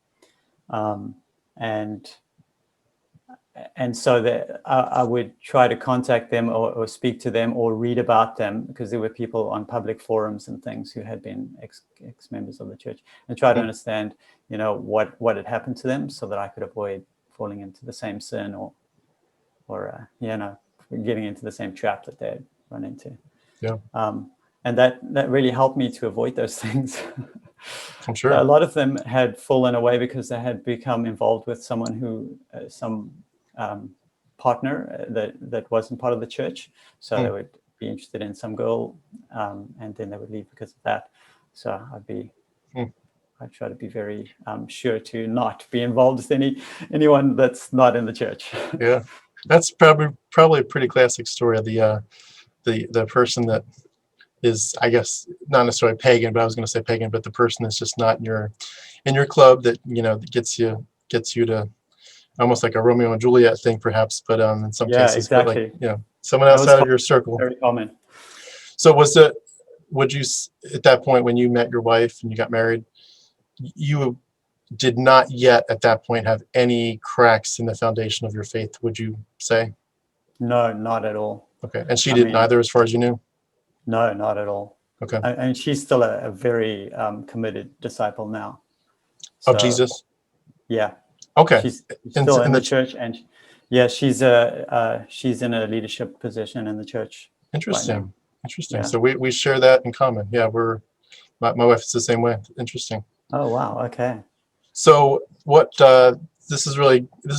And so that I would try to contact them or speak to them or read about them, because there were people on public forums and things who had been ex-members of the church, and try to understand, what had happened to them, so that I could avoid falling into the same sin or getting into the same trap that they had run into. Yeah. And that really helped me to avoid those things. I'm sure. A lot of them had fallen away because they had become involved with someone who, some partner that wasn't part of the church. So they would be interested in some girl, and then they would leave because of that. So I'd try to be very sure to not be involved with anyone that's not in the church. Yeah, that's probably a pretty classic story of the person that is, I guess, not necessarily pagan, but I was going to say pagan, but the person that's just not in your club, that that gets you to, almost like a Romeo and Juliet thing, perhaps, but in some cases, exactly. But someone outside of your circle. Very common. So would you, at that point when you met your wife and you got married, you did not yet at that point have any cracks in the foundation of your faith, would you say? No, not at all. Okay, and she I didn't mean, either, as far as you knew. no, not at all. Okay, And she's still a very committed disciple now. of So Jesus. yeah, Okay, she's in, still in in the the church, and she's in a leadership position in the church right now. interesting, interesting. Yeah. So we share that in common. Yeah, my wife is the same way. Interesting. Oh wow. Okay. So what? This is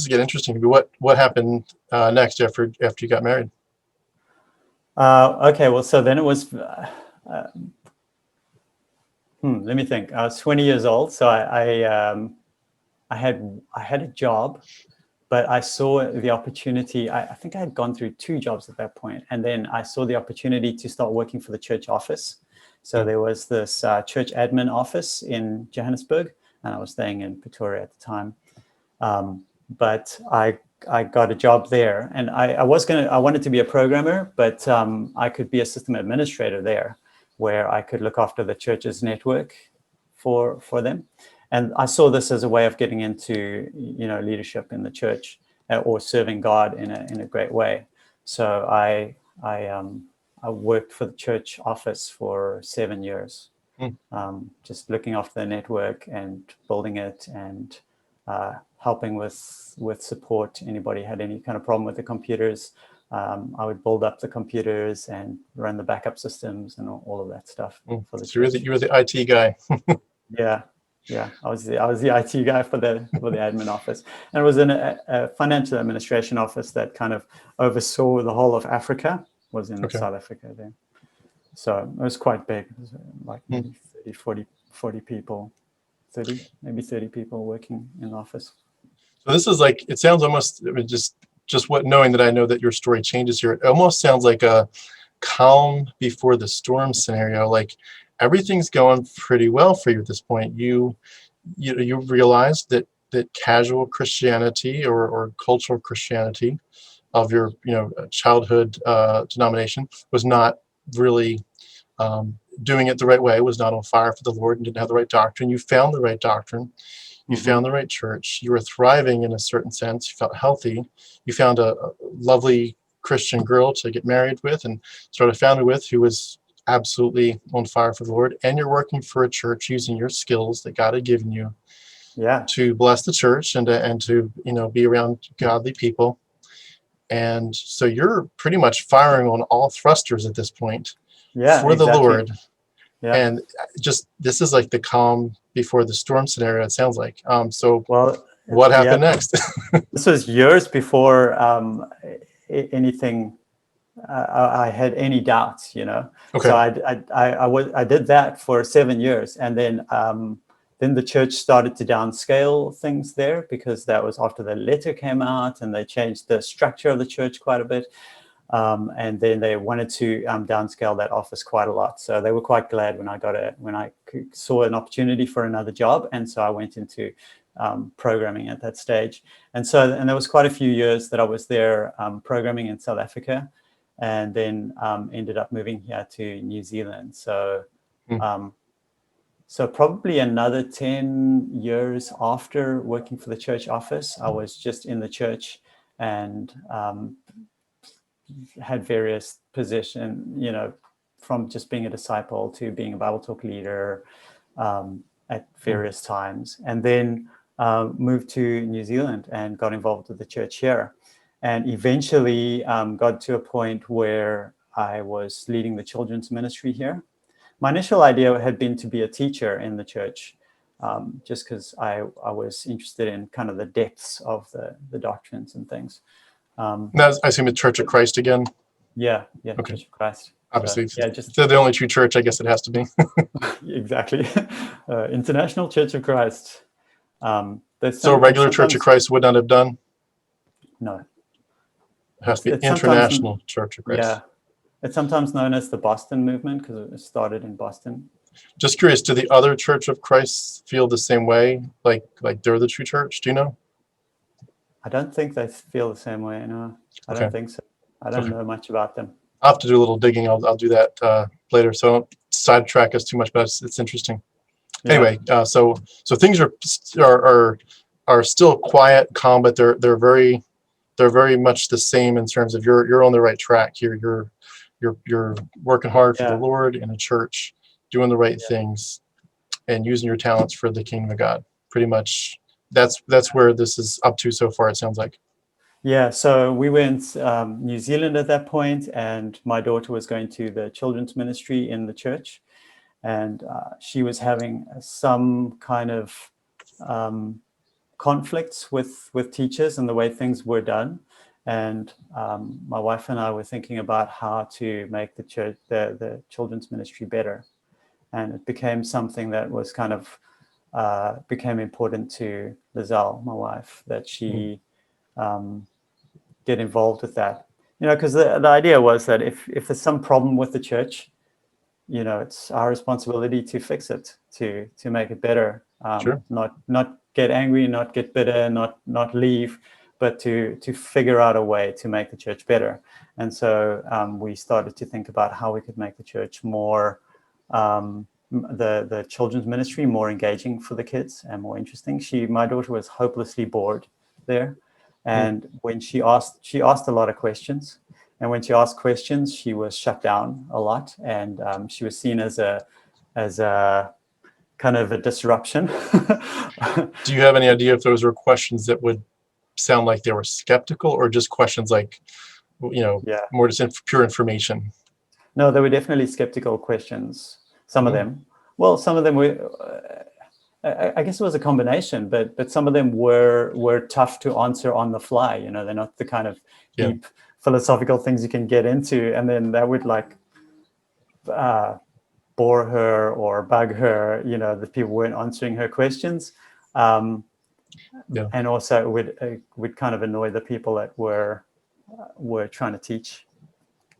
getting interesting. What happened next after you got married? Okay. Well, so then it was. Let me think. I was 20 years old, so I had a job, but I saw the opportunity. I think I had gone through 2 jobs at that point, and then I saw the opportunity to start working for the church office. So there was this church admin office in Johannesburg, and I was staying in Pretoria at the time. But I got a job there, and I wanted to be a programmer, but I could be a system administrator there, where I could look after the church's network for them. And I saw this as a way of getting into leadership in the church or serving God in a great way. So I worked for the church office for 7 years, just looking after the network and building it and helping with support. Anybody had any kind of problem with the computers, I would build up the computers and run the backup systems and all of that stuff for the church. You were the IT guy. Yeah. I was the IT guy for the admin office, and it was in a financial administration office that kind of oversaw the whole of Africa. Was in South Africa then, so it was quite big. It was like maybe 40 people, 30 people working in the office. So this is like, it sounds almost, I mean, just knowing that I know that your story changes here, it almost sounds like a calm before the storm scenario. Like everything's going pretty well for you at this point. You realized that casual Christianity or cultural Christianity of your childhood denomination was not really doing it the right way, was not on fire for the Lord, and didn't have the right doctrine. You found the right doctrine. You found the right church. You were thriving in a certain sense. You felt healthy. You found a lovely Christian girl to get married with and start a family with, who was absolutely on fire for the Lord. And you're working for a church using your skills that God had given you to bless the church and to be around godly people. And so you're pretty much firing on all thrusters at this point for the Lord. Yeah. And just, this is like the calm before the storm scenario, it sounds like. So what happened next? This was years before anything, I had any doubts, Okay. So I did that for 7 years. And then the church started to downscale things there, because that was after the letter came out, and they changed the structure of the church quite a bit. And then they wanted to downscale that office quite a lot. So they were quite glad when I saw an opportunity for another job. And so I went into programming at that stage. And there was quite a few years that I was there programming in South Africa, and then ended up moving here to New Zealand. So so probably another 10 years after working for the church office, I was just in the church and had various positions, from just being a disciple to being a Bible talk leader at various times, and then moved to New Zealand and got involved with the church here, and eventually got to a point where I was leading the children's ministry here. My initial idea had been to be a teacher in the church, just because I was interested in kind of the depths of the doctrines and things. Now, I assume it's Church of Christ again? Yeah, okay. Church of Christ. Obviously, if they're the only true church, I guess it has to be. Exactly. International Church of Christ. So a regular Church of Christ would not have done? No. It has to be International Church of Christ. Yeah. It's sometimes known as the Boston movement, because it started in Boston. Just curious, do the other Church of Christ feel the same way? Like they're the true church? Do you know? I don't think they feel the same way, no. I don't think so. I don't know much about them. I'll have to do a little digging. I'll do that later, so don't sidetrack us too much, but it's interesting. Yeah. Anyway, so things are still quiet, calm, but they're very they're very much the same in terms of you're on the right track here. You're working hard for the Lord in a church, doing the right things, and using your talents for the kingdom of God. Pretty much, that's where this is up to so far. It sounds like. Yeah, so we were in New Zealand at that point, and my daughter was going to the children's ministry in the church, and she was having some kind of conflicts with teachers and the way things were done. And my wife and I were thinking about how to make the church, the children's ministry better. And it became something that was kind of became important to Leslie, my wife, that she get involved with that. Because the idea was that if there's some problem with the church, it's our responsibility to fix it, to make it better. Sure. Not get angry, not get bitter, not leave, but to figure out a way to make the church better. And so we started to think about how we could make the church more, the children's ministry more engaging for the kids and more interesting. My daughter was hopelessly bored there. And when she asked a lot of questions. And when she asked questions, she was shut down a lot. And she was seen as a kind of a disruption. Do you have any idea if those were questions that would sound like they were skeptical, or just questions like, more just pure information? No, they were definitely skeptical questions. Some of them. Well, some of them were... I guess it was a combination, but some of them were tough to answer on the fly. They're not the kind of deep philosophical things you can get into, and then that would bore her or bug her. That people weren't answering her questions, and also it would kind of annoy the people that were trying to teach.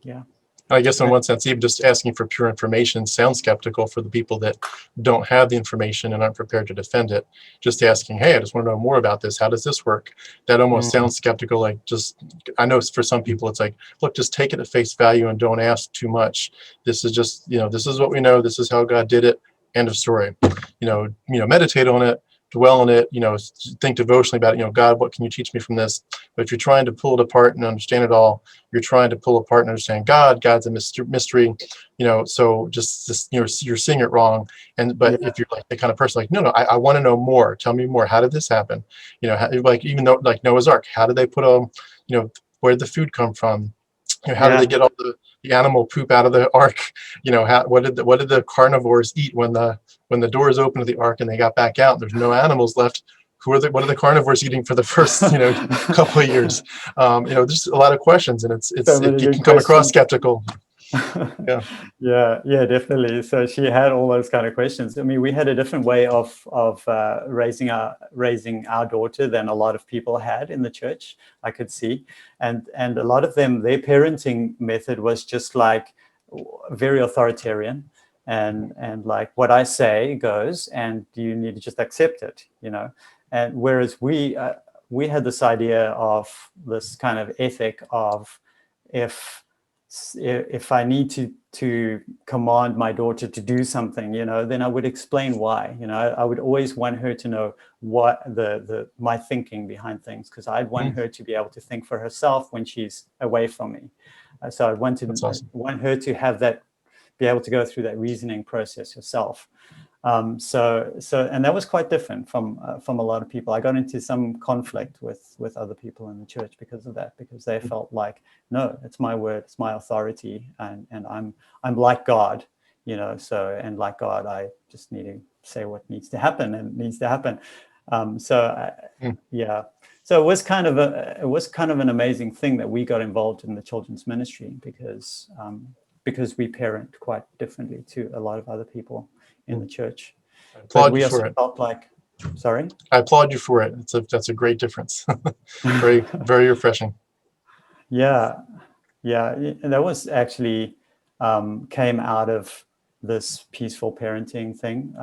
Yeah. I guess in one sense, even just asking for pure information sounds skeptical for the people that don't have the information and aren't prepared to defend it. Just asking, hey, I just want to know more about this. How does this work? That almost sounds skeptical. I know for some people it's like, look, just take it at face value and don't ask too much. This is just, this is what we know. This is how God did it. End of story. Meditate on it. Dwell on it, think devotionally about it. God, what can you teach me from this? But if you're trying to pull it apart and understand it all, you're trying to pull apart and understand God's a mystery, so just you're seeing it wrong. But if you're like the kind of person no, I want to know more. Tell me more. How did this happen? Even though like Noah's Ark, how did they put where did the food come from? How did they get all the animal poop out of the ark? What did the carnivores eat when the doors opened to the ark and they got back out? There's no animals left. What are the carnivores eating for the first couple of years? There's a lot of questions, and it can come across skeptical. Yeah, definitely. So she had all those kind of questions. I mean, we had a different way of raising our daughter than a lot of people had in the church, I could see. And a lot of them, their parenting method was just like very authoritarian, and like what I say goes, and you need to just accept it, And whereas we had this idea of this kind of ethic of if I need to command my daughter to do something, then I would explain why. I would always want her to know what my thinking behind things, because I'd want her to be able to think for herself when she's away from me. So I want her to have that, be able to go through that reasoning process herself. And that was quite different from a lot of people. I got into some conflict with other people in the church because of that, because they felt like, no, it's my word, it's my authority, and I'm like God, and like God, I just need to say what needs to happen, and it needs to happen. So it was kind of an amazing thing that we got involved in the children's ministry, because we parent quite differently to a lot of other people in the church. I applaud you for it. I applaud you for it. That's a great difference. Very, very refreshing. Yeah. And that was actually came out of this peaceful parenting thing.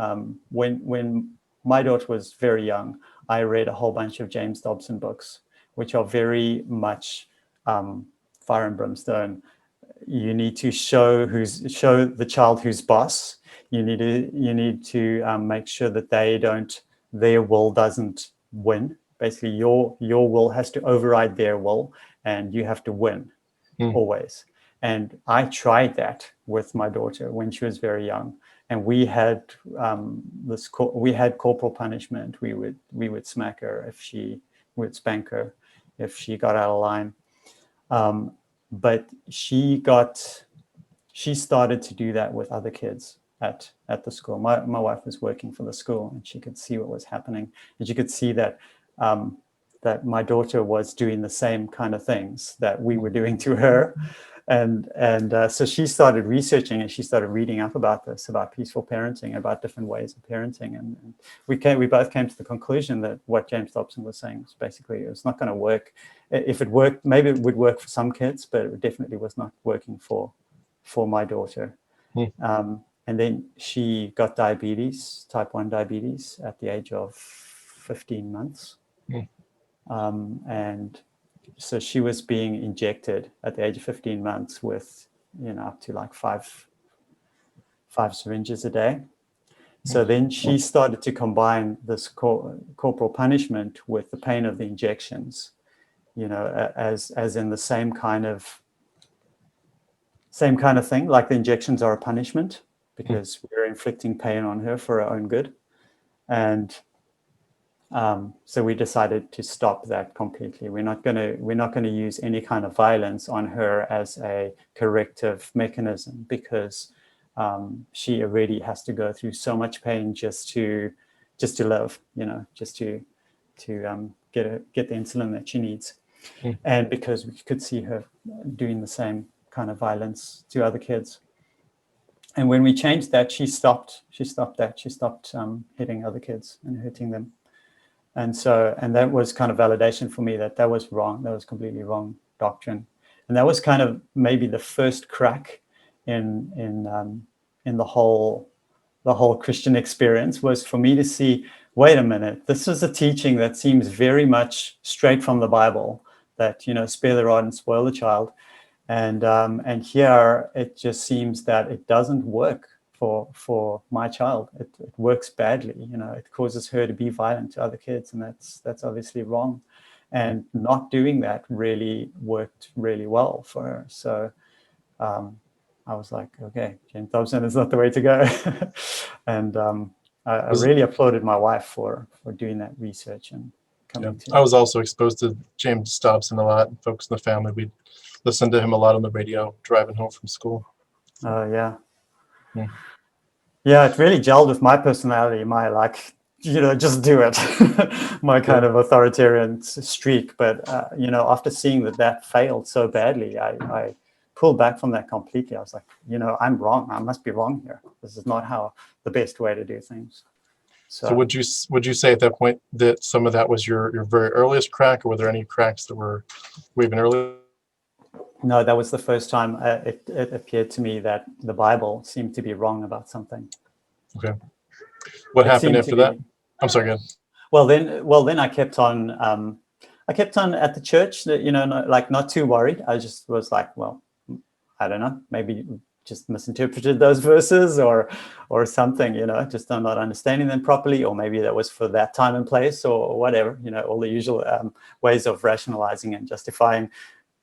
When my daughter was very young, I read a whole bunch of James Dobson books, which are very much fire and brimstone. You need to show the child who's boss. You need to make sure that their will doesn't win, basically your will has to override their will, and you have to win always. And I tried that with my daughter when she was very young, and we had corporal punishment. We would smack her we would spank her if she got out of line. But she started to do that with other kids at the school. My wife was working for the school, and she could see what was happening, and she could see that that my daughter was doing the same kind of things that we were doing to her. And so she started researching, and she started reading up about this, about peaceful parenting, about different ways of parenting. And we both came to the conclusion that what James Dobson was saying was basically, it's not going to work. If it worked, maybe it would work for some kids, but it definitely was not working for my daughter. And then she got diabetes, type 1 diabetes, at the age of 15 months. And so she was being injected at the age of 15 months with, up to like five syringes a day. So then she started to combine this corporal punishment with the pain of the injections, as in the same kind of thing, like the injections are a punishment because we're inflicting pain on her for our own good. And so we decided to stop that completely. We're not going to use any kind of violence on her as a corrective mechanism, because she already has to go through so much pain just to live, just to get the insulin that she needs. And because we could see her doing the same kind of violence to other kids. And when we changed that, she stopped that. She stopped hitting other kids and hurting them. And that was kind of validation for me that was wrong. That was completely wrong doctrine. And that was kind of maybe the first crack in the whole Christian experience, was for me to see, wait a minute, this is a teaching that seems very much straight from the Bible, that, spare the rod and spoil the child. And here it just seems that it doesn't work for my child. It works badly. It causes her to be violent to other kids, and that's obviously wrong. And not doing that really worked really well for her. So I was like, okay, James Dobson is not the way to go. And I really applauded my wife for doing that research and coming to. I was also exposed to James Dobson a lot. Folks in the family, we'd listen to him a lot on the radio driving home from school. Oh, yeah. Yeah, it really gelled with my personality, my just do it, my kind of authoritarian streak. But, after seeing that failed so badly, I pulled back from that completely. I was like, I'm wrong. I must be wrong here. This is not the best way to do things. So would you say at that point that some of that was your very earliest crack, or were there any cracks that were even earlier? No, that was the first time it appeared to me that the Bible seemed to be wrong about something. Okay. What happened after that? I'm sorry, go ahead. Well, then I kept on at the church, not too worried. I just was like, well, I don't know, maybe just misinterpreted those verses or something, just I'm not understanding them properly, or maybe that was for that time and place or whatever, all the usual ways of rationalizing and justifying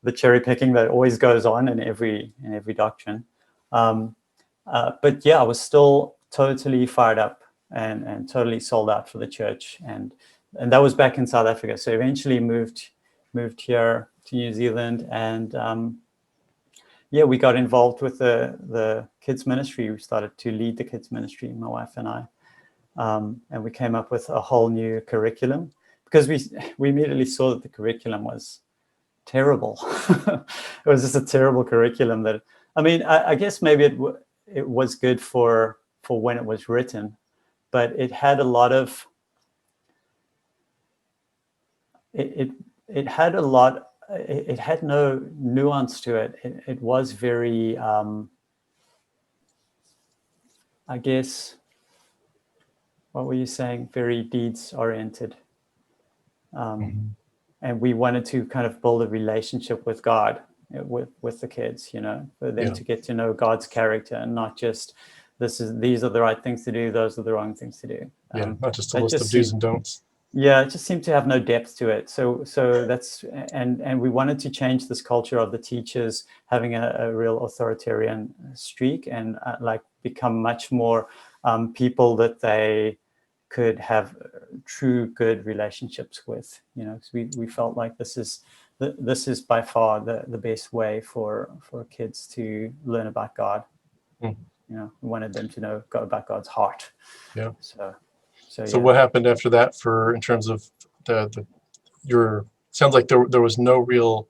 the cherry picking that always goes on in every doctrine. But yeah, I was still totally fired up and totally sold out for the church. And that was back in South Africa. So eventually moved here to New Zealand, and we got involved with the kids ministry. We started to lead the kids ministry, my wife and I. And we came up with a whole new curriculum, because we immediately saw that the curriculum was terrible. It was just a terrible curriculum that, I guess maybe it was good for when it was written, but it had a lot of, it had no nuance to it. It was very, I guess, what were you saying? Very deeds oriented. And we wanted to kind of build a relationship with God, with the kids, for them to get to know God's character, and not just these are the right things to do, those are the wrong things to do. Not just a list of do's and don'ts. Yeah, it just seemed to have no depth to it. So that's and we wanted to change this culture of the teachers having a real authoritarian streak and like become much more people that they could have true good relationships with. You know, 'cause we felt like this is by far the best way for kids to learn about God. Mm. You know, we wanted them to know about God's heart. Yeah. So So yeah. what happened after that in terms of your, sounds like there was no real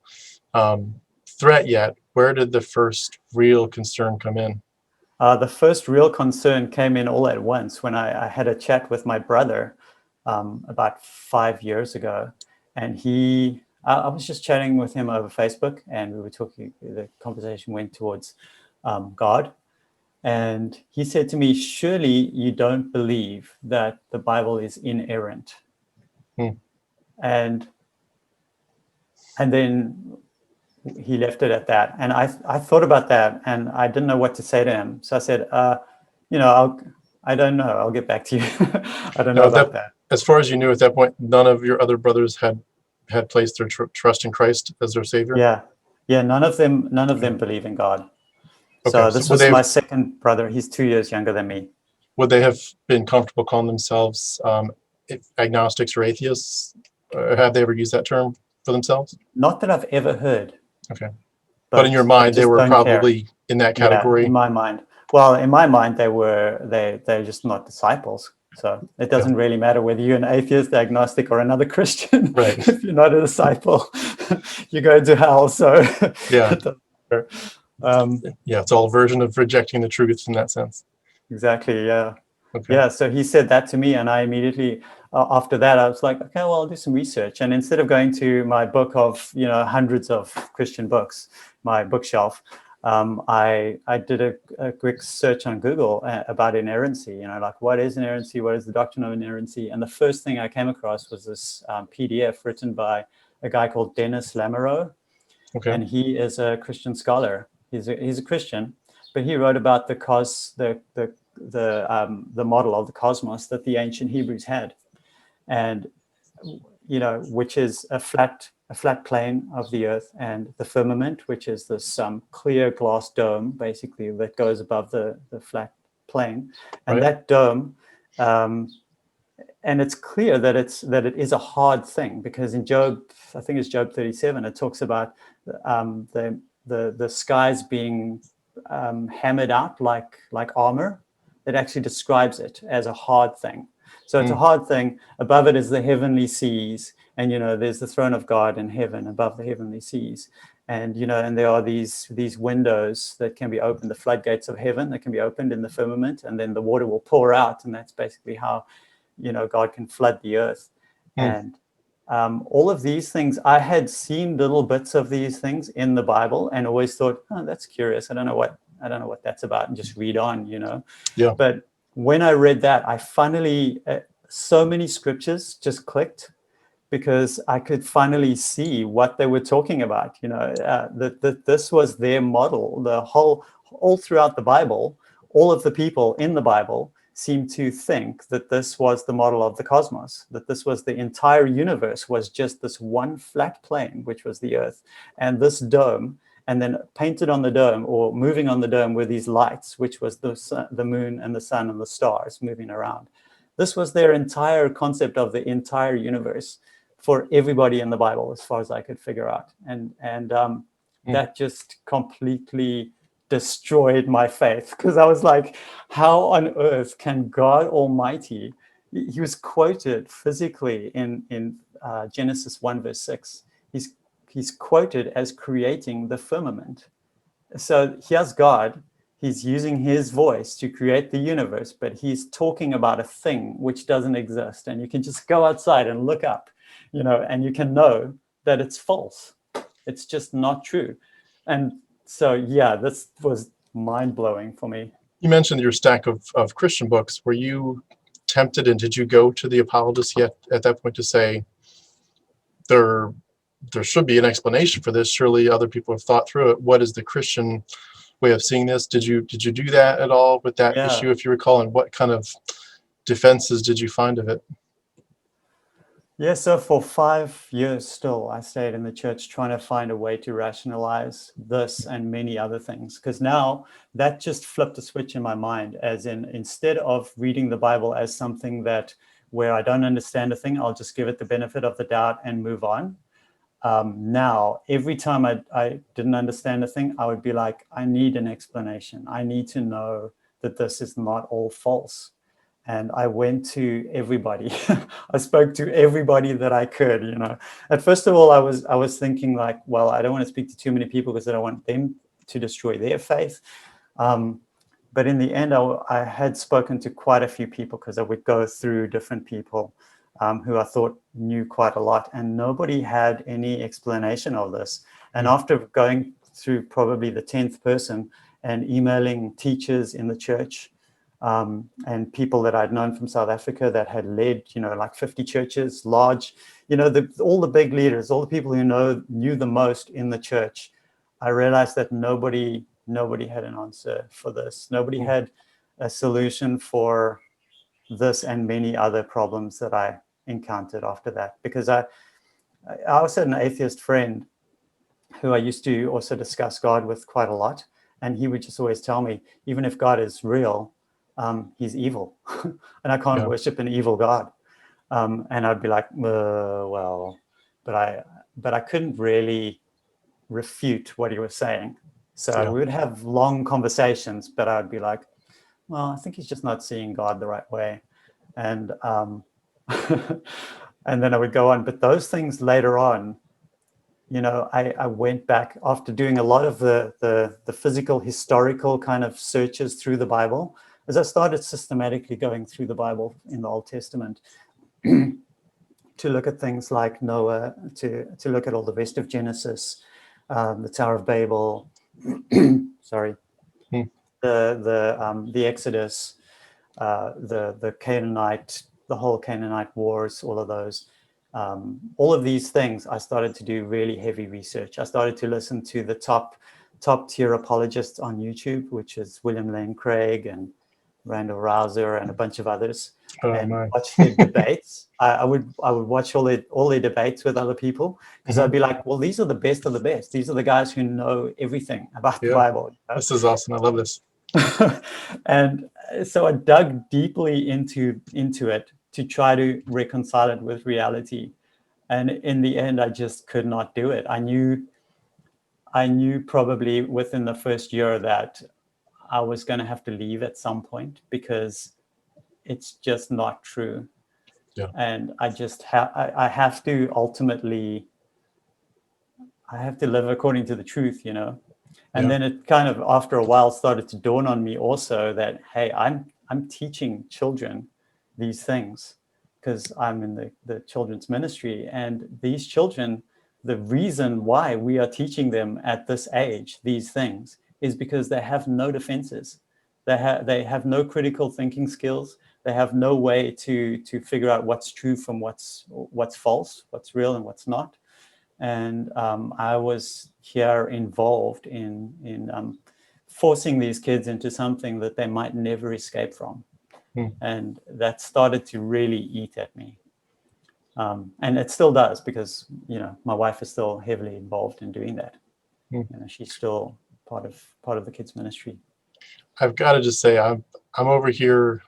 threat yet. Where did the first real concern come in? The first real concern came in all at once when I had a chat with my brother about 5 years ago. And I was just chatting with him over Facebook, and we were talking, the conversation went towards God. And he said to me, "Surely you don't believe that the Bible is inerrant." Hmm. And then he left it at that. And I thought about that, and I didn't know what to say to him. So I said, I don't know. I'll get back to you. I don't know Now, about that. as far as you knew at that point, none of your other brothers had placed their trust in Christ as their Savior? Yeah. None of them believe in God. Okay. So So this was my second brother. He's 2 years younger than me. would they have been comfortable calling themselves agnostics or atheists? Have they ever used that term for themselves? Not that I've ever heard. Okay. But in your They mind, they just were don't care. probably in that Yeah, category. in my mind. Well, in my mind, they're just not disciples. So it doesn't really matter whether you're an atheist, agnostic, or another Christian. Right. If you're not a disciple, you go to hell. So Yeah. it doesn't matter. Yeah, it's all a version of rejecting the truth in that sense. Exactly. Yeah. Okay. Yeah. So he said that to me, and I immediately, after that, I was like, okay, well, I'll do some research. And instead of going to my book of, hundreds of Christian books, my bookshelf, I did a quick search on Google about inerrancy. Like, what is inerrancy? What is the doctrine of inerrancy? And the first thing I came across was this PDF written by a guy called Dennis Lamoureux. Okay. And he is a Christian scholar. He's a Christian, but he wrote about the model of the cosmos that the ancient Hebrews had, and which is a flat plane of the earth, and the firmament, which is this clear glass dome, basically, that goes above the flat plane, and that dome. And it's clear that it is a hard thing, because in Job, I think it's Job 37, it talks about the skies being hammered out like armor. It actually describes it as a hard thing. So it's a hard thing. Above it is the heavenly seas, and there's the throne of God in heaven above the heavenly seas, and and there are these windows that can be opened, the floodgates of heaven that can be opened in the firmament, and then the water will pour out, and that's basically how God can flood the earth. And all of these things, I had seen little bits of these things in the Bible and always thought, oh, that's curious. I don't know what that's about, and just read on, Yeah. But when I read that, I finally, so many scriptures just clicked, because I could finally see what they were talking about, that this was their model. All throughout the Bible, all of the people in the Bible seem to think that this was the model of the cosmos, that this was the entire universe, was just this one flat plane, which was the earth, and this dome, and then painted on the dome or moving on the dome were these lights, which was the moon and the sun and the stars moving around. This was their entire concept of the entire universe for everybody in the Bible, as far as I could figure out. And that just completely destroyed my faith, because I was like, how on earth can God Almighty, he was quoted physically in Genesis 1 verse 6, he's quoted as creating the firmament. So here's God, he's using his voice to create the universe, but he's talking about a thing which doesn't exist, and you can just go outside and look up, and you can know that it's false. It's just not true. And so, yeah, this was mind-blowing for me. You mentioned your stack of Christian books. Were you tempted, and did you go to the apologists yet at that point to say, there should be an explanation for this? Surely other people have thought through it. What is the Christian way of seeing this? Did you do that at all with that issue, if you recall, and what kind of defenses did you find of it? Yeah, so for 5 years still, I stayed in the church trying to find a way to rationalize this and many other things. Because now that just flipped a switch in my mind, as in, instead of reading the Bible as something that where I don't understand a thing, I'll just give it the benefit of the doubt and move on. Now, every time I didn't understand a thing, I would be like, I need an explanation. I need to know that this is not all false. And I went to everybody. I spoke to everybody that I could. At first of all, I was thinking like, well, I don't want to speak to too many people because I don't want them to destroy their faith. But in the end, I had spoken to quite a few people because I would go through different people who I thought knew quite a lot, and nobody had any explanation of this. And after going through probably the 10th person and emailing teachers in the church, and people that I'd known from South Africa that had led, like 50 churches, large, all the big leaders, all the people who knew the most in the church, I realized that nobody had an answer for this. Nobody had a solution for this and many other problems that I encountered after that. Because I also had an atheist friend who I used to also discuss God with quite a lot. And he would just always tell me, even if God is real, he's evil. And I can't worship an evil God. And I'd be like, well, but I couldn't really refute what he was saying. So we would have long conversations, but I'd be like, well, I think he's just not seeing God the right way. And and then I would go on. But those things later on, I went back after doing a lot of the physical, historical kind of searches through the Bible. As I started systematically going through the Bible in the Old Testament, to look at things like Noah, to look at all the rest of Genesis, the Tower of Babel, sorry, the Exodus, the Canaanite, the whole Canaanite wars, all of those. All of these things, I started to do really heavy research. I started to listen to the top tier apologists on YouTube, which is William Lane Craig and Randall Rouser and a bunch of others, and watch their debates. I would watch all their debates with other people, because I'd be like, well, these are the best of the best. These are the guys who know everything about the Bible. This is awesome. I love this. And so I dug deeply into it to try to reconcile it with reality. And in the end, I just could not do it. I knew probably within the first year that I was going to have to leave at some point, because it's just not true. And I just I have to ultimately, I have to live according to the truth, And then it kind of, after a while, started to dawn on me also that, hey, I'm teaching children these things because I'm in the children's ministry. And these children, the reason why we are teaching them at this age these things is because they have no defenses. They have no critical thinking skills. They have no way to figure out what's true from what's false, what's real and what's not. And I was here involved in forcing these kids into something that they might never escape from. And that started to really eat at me. And it still does, because, my wife is still heavily involved in doing that. She's still part of the kids' ministry. I've got to just say, I'm over here,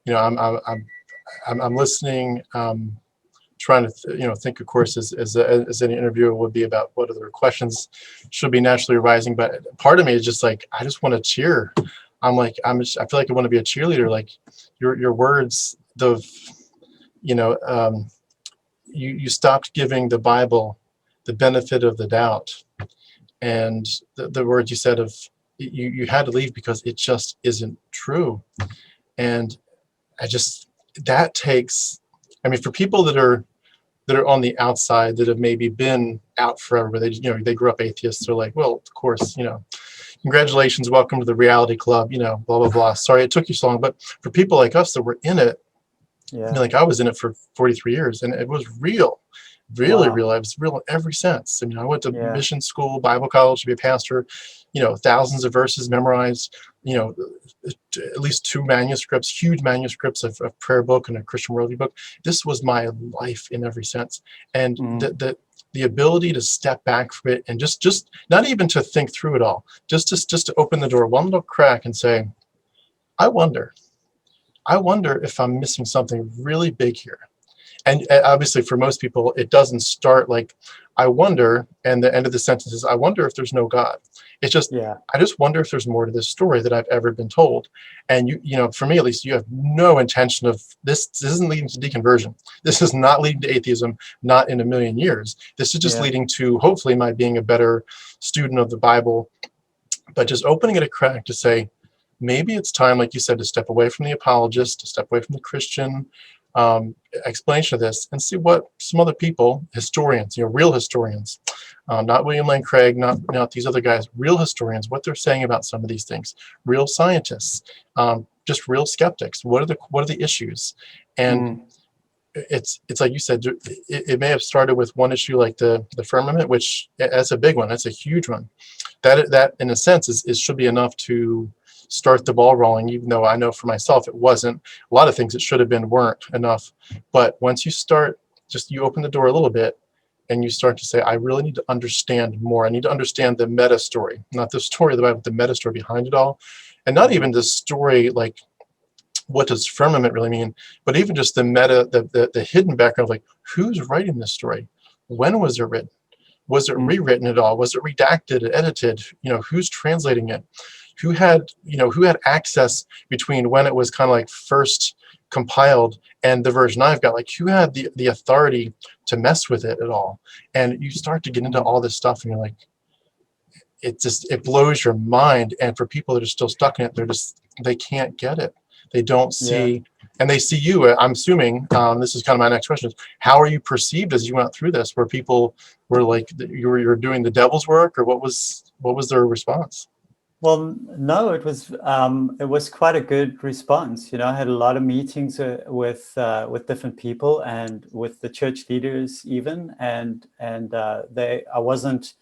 I'm listening, trying to think, of course, as any interviewer would be, about what other questions should be naturally arising. But part of me is just like, I just want to cheer. I feel like I want to be a cheerleader. Like your words, you stopped giving the Bible the benefit of the doubt, and the words you said of you had to leave because it just isn't true. And that takes, for people that are on the outside, that have maybe been out forever, they grew up atheists, they're like, well, of course, congratulations, welcome to the reality club, blah blah blah, sorry it took you so long. But for people like us that were in it, I was in it for 43 years, and it was real, really real. It was real in every sense. I went to mission school, Bible college to be a pastor, thousands of verses memorized, at least two manuscripts, huge manuscripts of prayer book and a Christian worldview book. This was my life in every sense. And the ability to step back from it and just not even to think through it all, just to open the door one little crack and say, I wonder if I'm missing something really big here. And obviously for most people, it doesn't start like, I wonder, and the end of the sentence is, I wonder if there's no God. It's just, I just wonder if there's more to this story that I've ever been told. And for me at least, you have no intention of this. This isn't leading to deconversion. This is not leading to atheism, not in a million years. This is just leading to, hopefully, my being a better student of the Bible, but just opening it a crack to say, maybe it's time, like you said, to step away from the apologist, to step away from the Christian explanation of this, and see what some other people, historians, real historians, not William Lane Craig, not these other guys, real historians, what they're saying about some of these things, real scientists, just real skeptics. What are the issues? And it's like you said, it may have started with one issue like the firmament, which that's a big one, that's a huge one. That in a sense should be enough to start the ball rolling, even though I know for myself it wasn't. A lot of things it should have been weren't enough. But once you start, you open the door a little bit and you start to say, I really need to understand more. I need to understand the meta story, not the story of the Bible, but the meta story behind it all. And not even the story, like, what does firmament really mean, but even just the meta, the hidden background, like, who's writing this story? When was it written? Was it rewritten at all? Was it redacted, edited? Who's translating it? Who had access between when it was kind of like first compiled and the version I've got? Like, who had the authority to mess with it at all? And you start to get into all this stuff, and you're like, it blows your mind. And for people that are still stuck in it, they can't get it. They don't see, and they see you. I'm assuming this is kind of my next question: is how are you perceived as you went through this? Where people were like, you were doing the devil's work, or what was their response? Well, no, it was quite a good response. I had a lot of meetings with different people and with the church leaders even, and I wasn't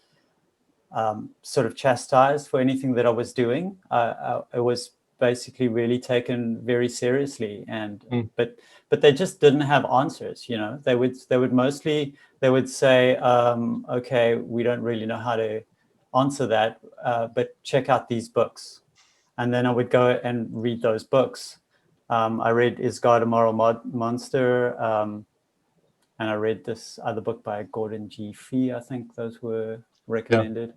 sort of chastised for anything that I was doing. I was basically really taken very seriously, but they just didn't have answers. They would say, okay, we don't really know how to answer that, but check out these books. And then I would go and read those books. I read Is God a Moral Monster? And I read this other book by Gordon G. Fee. I think those were recommended.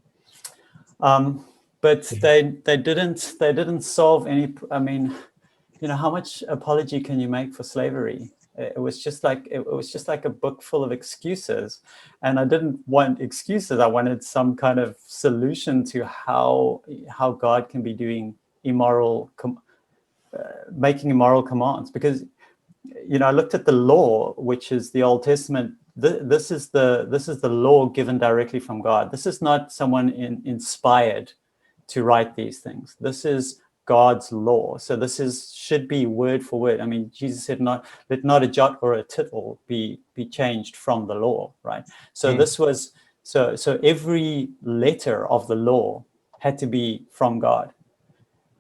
But they didn't solve any. I mean, how much apology can you make for slavery? It was just like a book full of excuses, and I didn't want excuses. I wanted some kind of solution to how God can be doing making immoral commands. Because I looked at the law, which is the Old Testament. This is the law given directly from God. This is not someone inspired to write these things. This is God's law. So this should be word for word. I mean, Jesus said, let not a jot or a tittle be changed from the law, right? So this was so every letter of the law had to be from God.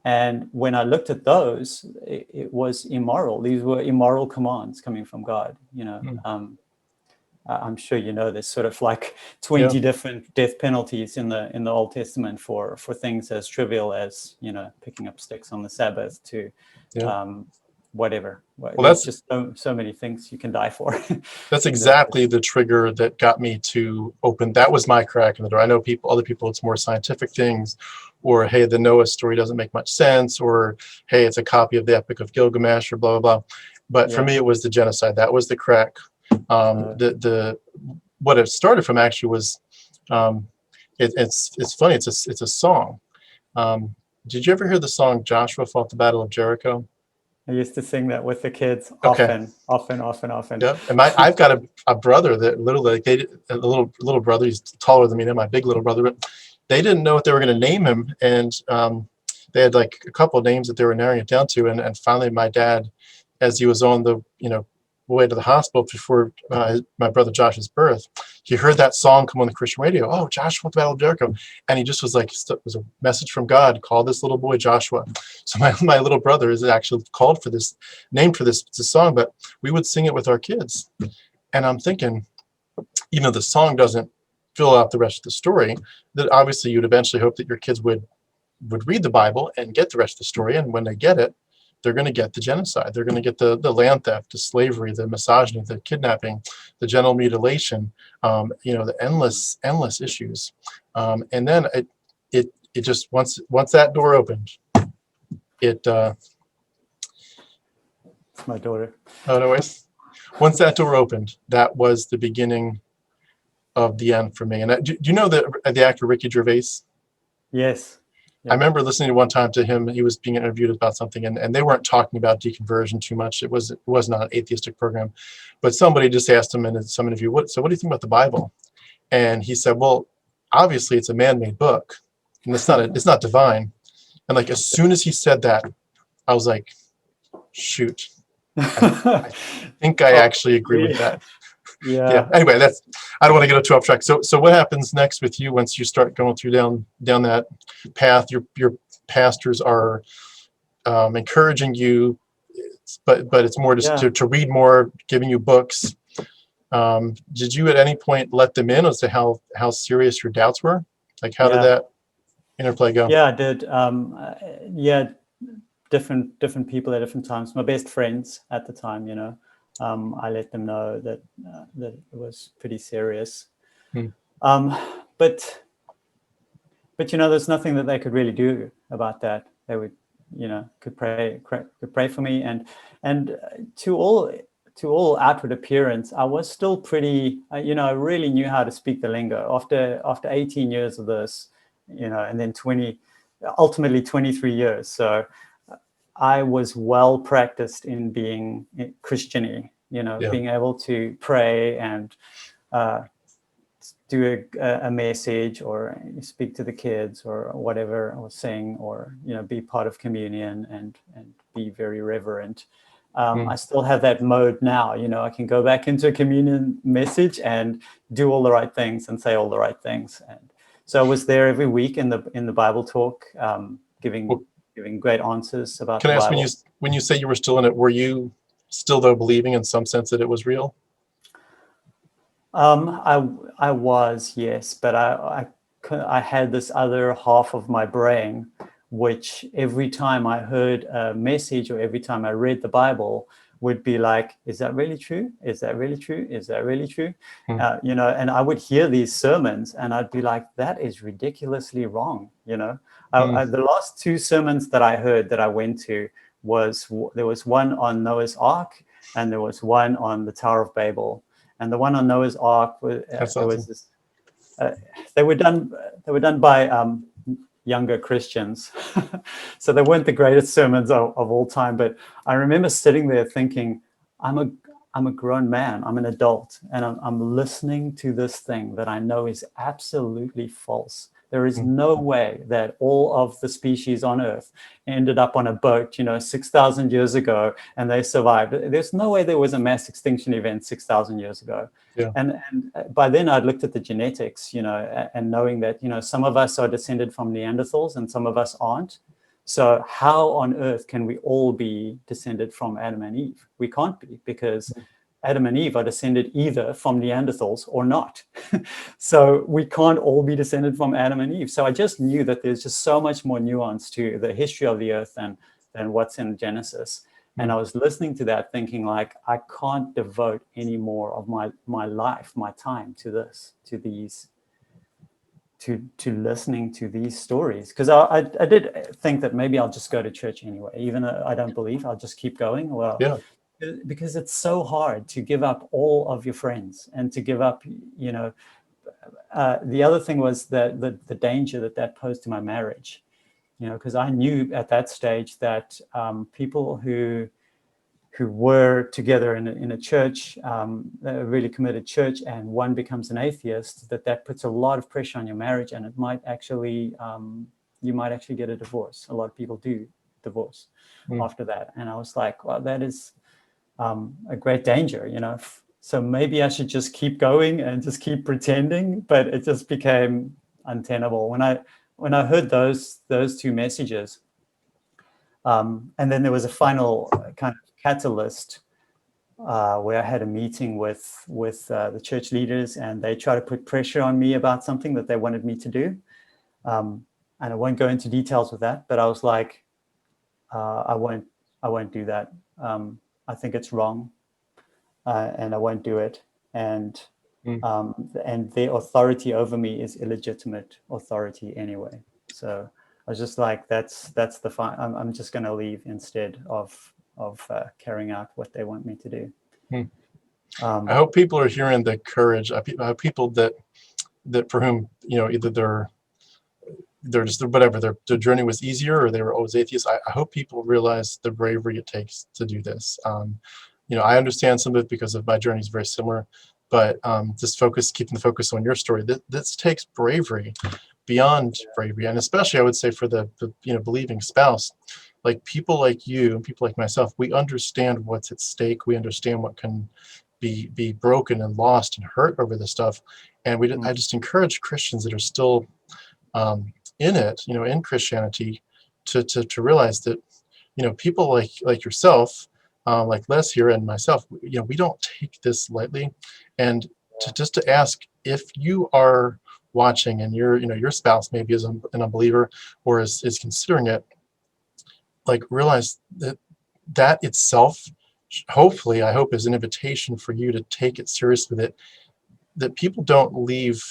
And when I looked at those, it was immoral. These were immoral commands coming from God. I'm sure there's sort of like 20 different death penalties in the Old Testament for things as trivial as picking up sticks on the Sabbath to whatever. Well, that's just so many things you can die for. That's exactly the trigger that got me to open. That was my crack in the door. I know other people, it's more scientific things, or hey, the Noah story doesn't make much sense, or hey, it's a copy of the Epic of Gilgamesh, or blah blah blah. But for me, it was the genocide. That was the crack. What it started from actually was, it's funny. It's a song. Did you ever hear the song "Joshua Fought the Battle of Jericho"? I used to sing that with the kids often. Yeah, and I've got a brother that literally, a little brother. He's taller than me, my big little brother. But they didn't know what they were going to name him, and they had like a couple of names that they were narrowing it down to, and finally my dad, as he was on the way to the hospital before my brother Josh's birth, he heard that song come on the Christian radio. Oh, Joshua, the Battle of Jericho. And he just was like, it was a message from God, call this little boy Joshua. So my little brother is actually called for this, named for this song, but we would sing it with our kids. And I'm thinking, even though the song doesn't fill out the rest of the story, that obviously you'd eventually hope that your kids would read the Bible and get the rest of the story. And when they get it, they're going to get the genocide. They're going to get the land theft, the slavery, the misogyny, the kidnapping, the genital mutilation, the endless issues. And then it just, once that door opened, it's my daughter. Oh, no worries. Once that door opened, that was the beginning of the end for me. And do you know the actor Ricky Gervais? Yes. I remember listening one time to him. He was being interviewed about something, and they weren't talking about deconversion too much. It was not an atheistic program, but somebody just asked him in some interview, what do you think about the Bible? And he said, well, obviously it's a man-made book, and it's not divine. And like as soon as he said that, I was like, shoot, I think I actually agree with that. Yeah. Anyway, I don't want to get too off track. So what happens next with you once you start going through down that path? Your pastors are encouraging you, but it's more just to read more, giving you books. Did you at any point let them in as to how serious your doubts were? Like how did that interplay go? Yeah, I did. Different people at different times. My best friends at the time, I let them know that it was pretty serious. But there's nothing that they could really do about that. They would, could pray for me, and to all outward appearance, I was still pretty. I really knew how to speak the lingo. After 18 years of this, and then ultimately 23 years. So I was well practiced in being Christian-y, being able to pray and do a message or speak to the kids or whatever, or sing, or be part of communion and be very reverent. I still have that mode now. I can go back into a communion message and do all the right things and say all the right things. And so I was there every week in the Bible talk, giving great answers about the Bible. Can I ask, when you say you were still in it, were you still though believing in some sense that it was real? I was, yes, but I had this other half of my brain, which every time I heard a message or every time I read the Bible would be like, is that really true? Is that really true? Is that really true? And I would hear these sermons and I'd be like, that is ridiculously wrong. The last two sermons that I heard that I went to there was one on Noah's Ark and there was one on the Tower of Babel. And the one on Noah's Ark was they were done by younger Christians, so they weren't the greatest sermons of all time. But I remember sitting there thinking, I'm a grown man, I'm an adult, and I'm listening to this thing that I know is absolutely false. There is no way that all of the species on Earth ended up on a boat, 6,000 years ago, and they survived. There's no way there was a mass extinction event 6,000 years ago. Yeah. And by then I'd looked at the genetics, and knowing that, some of us are descended from Neanderthals and some of us aren't. So how on earth can we all be descended from Adam and Eve? We can't be, because Adam and Eve are descended either from Neanderthals or not. So we can't all be descended from Adam and Eve. So I just knew that there's just so much more nuance to the history of the earth than what's in Genesis. And I was listening to that thinking like, I can't devote any more of my life, my time to this, to listening to these stories. Because I did think that maybe I'll just go to church anyway, even though I don't believe, I'll just keep going. Well, yeah. Because it's so hard to give up all of your friends and to give up, the other thing was that the danger that posed to my marriage, because I knew at that stage that people who were together in a church, a really committed church, and one becomes an atheist, that puts a lot of pressure on your marriage, and it might actually, you might actually get a divorce. A lot of people do divorce after that. And I was like, well, a great danger, So maybe I should just keep going and just keep pretending, but it just became untenable when I heard those two messages. And then there was a final kind of catalyst where I had a meeting with the church leaders, and they tried to put pressure on me about something that they wanted me to do. And I won't go into details with that, but I was like, I won't do that. I think it's wrong, and I won't do it. And their authority over me is illegitimate authority anyway. So I was just like, that's the fine. I'm just going to leave instead of carrying out what they want me to do. I hope people are hearing the courage. People that for whom, either they're just whatever, their journey was easier or they were always atheists. I hope people realize the bravery it takes to do this. I understand some of it because of my journey is very similar, but keeping the focus on your story, this takes bravery beyond bravery. And especially I would say for the believing spouse, like people like you and people like myself, we understand what's at stake. We understand what can be broken and lost and hurt over this stuff. And I just encourage Christians that are still in it, in Christianity, to realize that, people like yourself, like Les here and myself, we don't take this lightly. And to ask, if you are watching and your spouse maybe is an unbeliever or is considering it, like realize that itself, hopefully, I hope, is an invitation for you to take it seriously, that people don't leave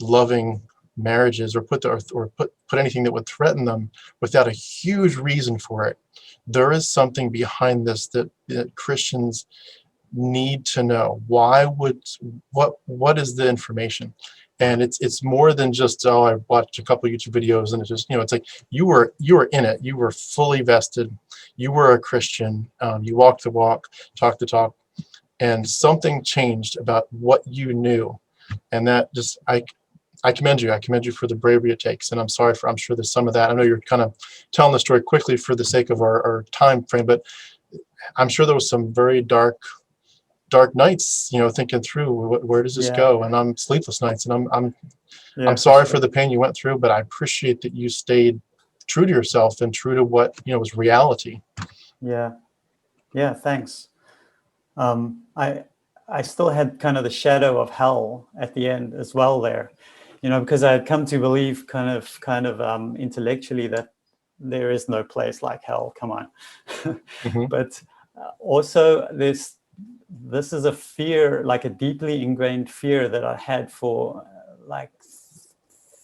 loving marriages or put anything that would threaten them without a huge reason for it. There is something behind this that Christians need to know. What is the information? And it's more than just, I watched a couple YouTube videos and it's just, it's like you were in it. You were fully vested. You were a Christian. You walked the walk, talked the talk, and something changed about what you knew. And that just, I commend you. I commend you for the bravery it takes. And I'm sure there's some of that. I know you're kind of telling the story quickly for the sake of our time frame, but I'm sure there was some very dark nights, thinking through where does this go? And I'm sleepless nights, and I'm sorry for the pain you went through, but I appreciate that you stayed true to yourself and true to what, was reality. Yeah. Thanks. I still had kind of the shadow of hell at the end as well there, because I had come to believe kind of intellectually that there is no place like hell. Come on. Mm-hmm. But also this is a fear, like a deeply ingrained fear that I had for like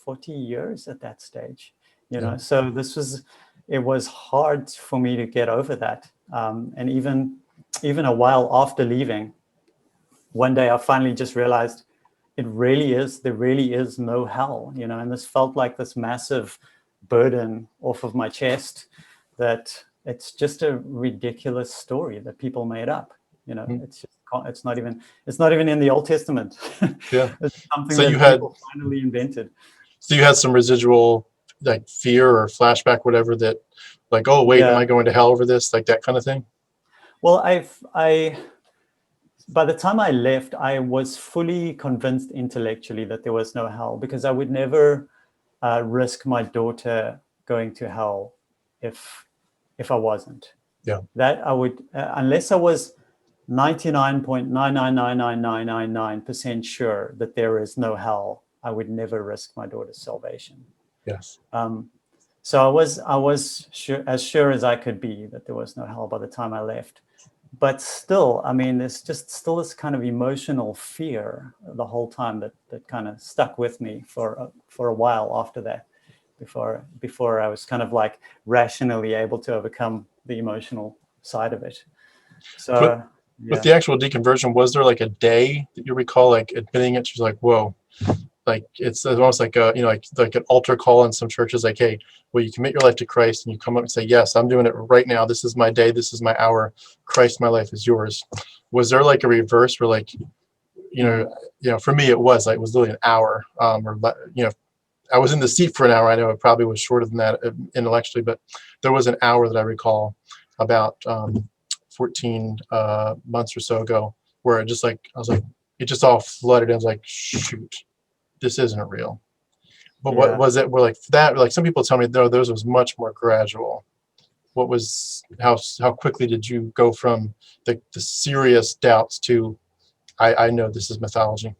40 years at that stage, So it was hard for me to get over that. And even a while after leaving, one day I finally just realized there really is no hell, and this felt like this massive burden off of my chest, that it's just a ridiculous story that people made up. It's not even in the Old Testament. Yeah. It's something So that people finally invented. So you had some residual like fear or flashback, whatever, that like, oh wait, am I going to hell over this? Like that kind of thing? Well, by the time I left, I was fully convinced intellectually that there was no hell, because I would never risk my daughter going to hell if I wasn't. Yeah. That I would, unless I was 99.9999999% sure that there is no hell, I would never risk my daughter's salvation. Yes. So I was sure as I could be that there was no hell by the time I left. But still, I mean, there's just still this kind of emotional fear the whole time that kind of stuck with me for a while after that, before I was kind of like rationally able to overcome the emotional side of it. So with the actual deconversion, was there like a day that you recall, like admitting it? She's like, whoa, like it's almost like like an altar call in some churches, like, hey, well, you commit your life to Christ and you come up and say, yes, I'm doing it right now. This is my day. This is my hour. Christ, my life is yours. Was there like a reverse where like, for me, it was literally an hour, I was in the seat for an hour. I know it probably was shorter than that intellectually, but there was an hour that I recall about 14 months or so ago, where it just like, I was like, it just all flooded in. I was like, shoot, this isn't real. But what was it? We're like that. Like some people tell me, no, those was much more gradual. What was how quickly did you go from the serious doubts to I know this is mythology?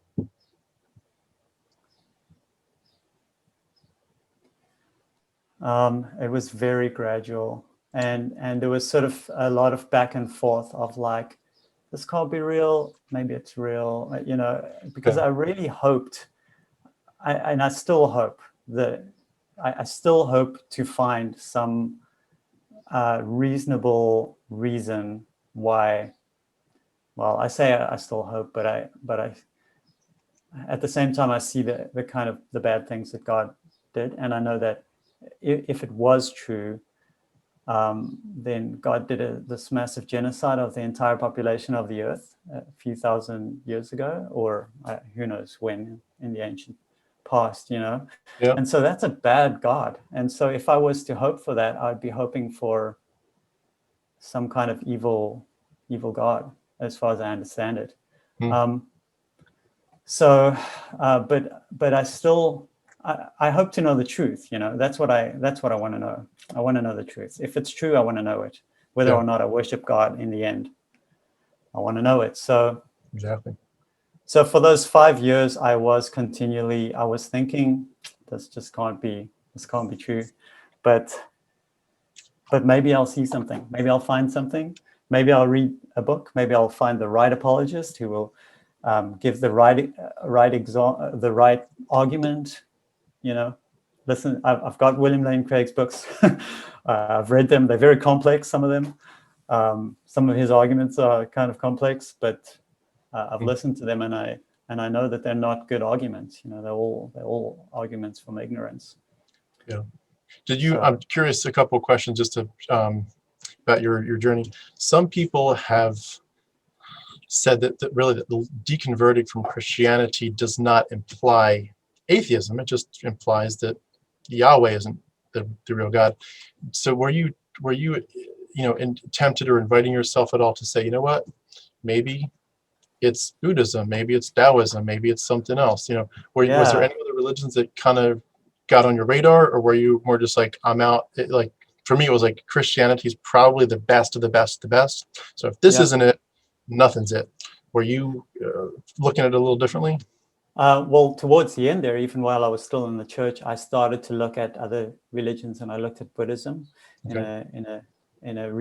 It was very gradual, and there was sort of a lot of back and forth of like, this can't be real, maybe it's real, you know, because I really hoped, and I still hope that I still hope to find some reasonable reason why. Well, I say I still hope, but I at the same time I see the kind of the bad things that God did, and I know that if it was true, then God did this massive genocide of the entire population of the earth a few thousand years ago, or who knows when in the ancient past, you know. Yeah. And so that's a bad God. And so if I was to hope for that, I'd be hoping for some kind of evil God, as far as I understand it. But I still I hope to know the truth. You know, that's what I want to know. I want to know the truth. If it's true, I want to know it. Whether or not I worship God in the end, I want to know it. So exactly. So for those 5 years, I was thinking, this can't be true. But maybe I'll see something. Maybe I'll find something. Maybe I'll read a book. Maybe I'll find the right apologist who will give the right argument. You know, listen. I've got William Lane Craig's books. I've read them. They're very complex. Some of them. Some of his arguments are kind of complex, but I've listened to them, and I know that they're not good arguments. You know, they're all arguments from ignorance. Yeah. I'm curious, a couple of questions just to about your journey. Some people have said that really that deconverting from Christianity does not imply atheism. It just implies that Yahweh isn't the real God. So were you tempted or inviting yourself at all to say, you know what, maybe it's Buddhism, maybe it's Taoism, maybe it's something else? You know, was there any other religions that kind of got on your radar, or were you more just like, I'm out? Like for me, it was like Christianity is probably the best of the best, the best. So if this isn't it, nothing's it. Were you looking at it a little differently? Well, towards the end there, even while I was still in the church, I started to look at other religions, and I looked at Buddhism in a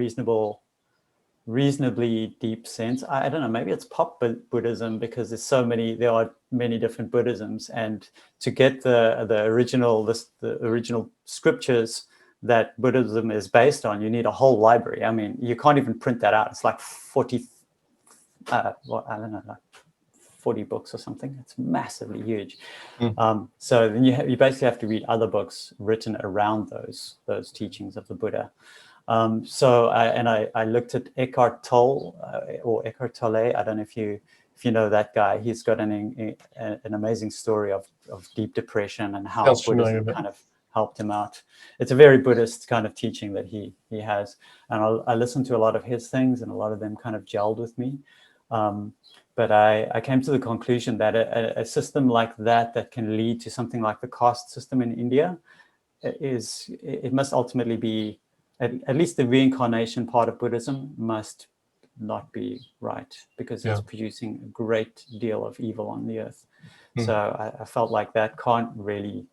reasonably deep sense. I don't know, maybe it's pop Buddhism, because there are many different Buddhisms, and to get the original scriptures that Buddhism is based on, you need a whole library. I mean, you can't even print that out. It's like 40 I don't know, like 40 books or something. It's massively huge. So then you basically have to read other books written around those teachings of the Buddha. So I looked at Eckhart Tolle or Eckhart Tolle. I don't know if you know that guy. He's got an amazing story of deep depression and how Buddhism kind of helped him out. It's a very Buddhist kind of teaching that he has, and I listened to a lot of his things, and a lot of them kind of gelled with me. But I came to the conclusion that a system like that can lead to something like the caste system in India it must ultimately be, at least the reincarnation part of Buddhism must not be right, because it's producing a great deal of evil on the earth. So I felt like that can't really.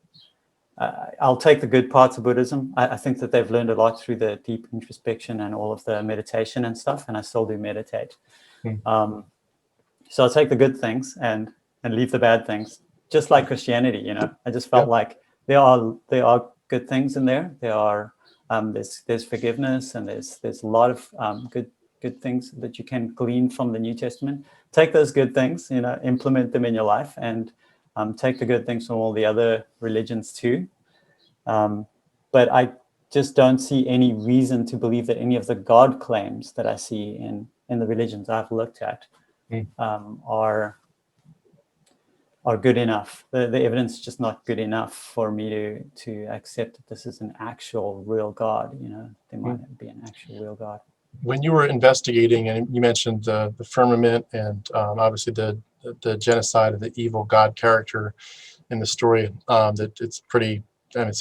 I'll take the good parts of Buddhism. I think that they've learned a lot through the deep introspection and all of the meditation and stuff, and I still do meditate. So I'll take the good things and leave the bad things, just like Christianity. You know, I just felt like there are good things in there. There are there's forgiveness, and there's a lot of good things that you can glean from the New Testament. Take those good things, you know, implement them in your life, and take the good things from all the other religions too. But I just don't see any reason to believe that any of the God claims that I see in the religions I've looked at are good enough. The evidence is just not good enough for me to accept that this is an actual real God. You know, there might be an actual real God. when you were investigating, and you mentioned the firmament and obviously the genocide of the evil God character in the story, that it's pretty, and